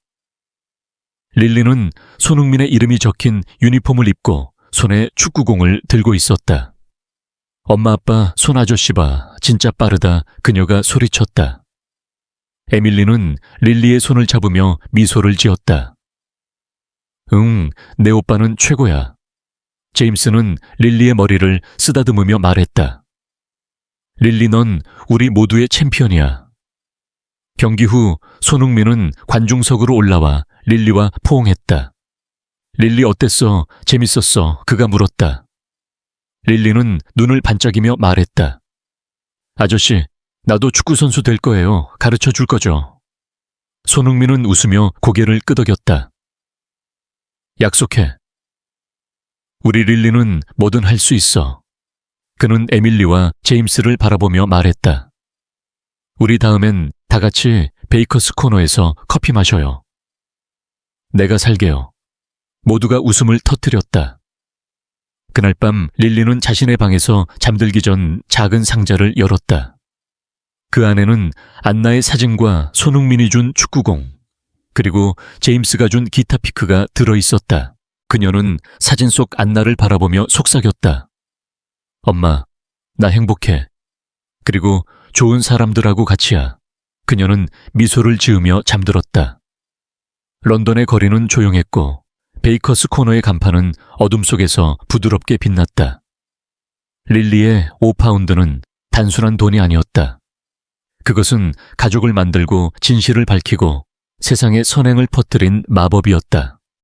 릴리는 손흥민의 이름이 적힌 유니폼을 입고 손에 축구공을 들고 있었다. 엄마 아빠 손 아저씨 봐, 진짜 빠르다. 그녀가 소리쳤다. 에밀리는 릴리의 손을 잡으며 미소를 지었다. 응, 내 오빠는 최고야. 제임스는 릴리의 머리를 쓰다듬으며 말했다. 릴리, 넌 우리 모두의 챔피언이야. 경기 후 손흥민은 관중석으로 올라와 릴리와 포옹했다. 릴리 어땠어? 재밌었어? 그가 물었다. 릴리는 눈을 반짝이며 말했다. 아저씨, 나도 축구선수 될 거예요. 가르쳐 줄 거죠. 손흥민은 웃으며 고개를 끄덕였다. 약속해. 우리 릴리는 뭐든 할 수 있어. 그는 에밀리와 제임스를 바라보며 말했다. 우리 다음엔 다 같이 베이커스 코너에서 커피 마셔요. 내가 살게요. 모두가 웃음을 터뜨렸다. 그날 밤 릴리는 자신의 방에서 잠들기 전 작은 상자를 열었다. 그 안에는 안나의 사진과 손흥민이 준 축구공, 그리고 제임스가 준 기타 피크가 들어있었다. 그녀는 사진 속 안나를 바라보며 속삭였다. 엄마, 나 행복해. 그리고 좋은 사람들하고 같이야. 그녀는 미소를 지으며 잠들었다. 런던의 거리는 조용했고 베이커스 코너의 간판은 어둠 속에서 부드럽게 빛났다. 릴리의 5파운드는 단순한 돈이 아니었다. 그것은 가족을 만들고 진실을 밝히고 세상에 선행을 퍼뜨린 마법이었다.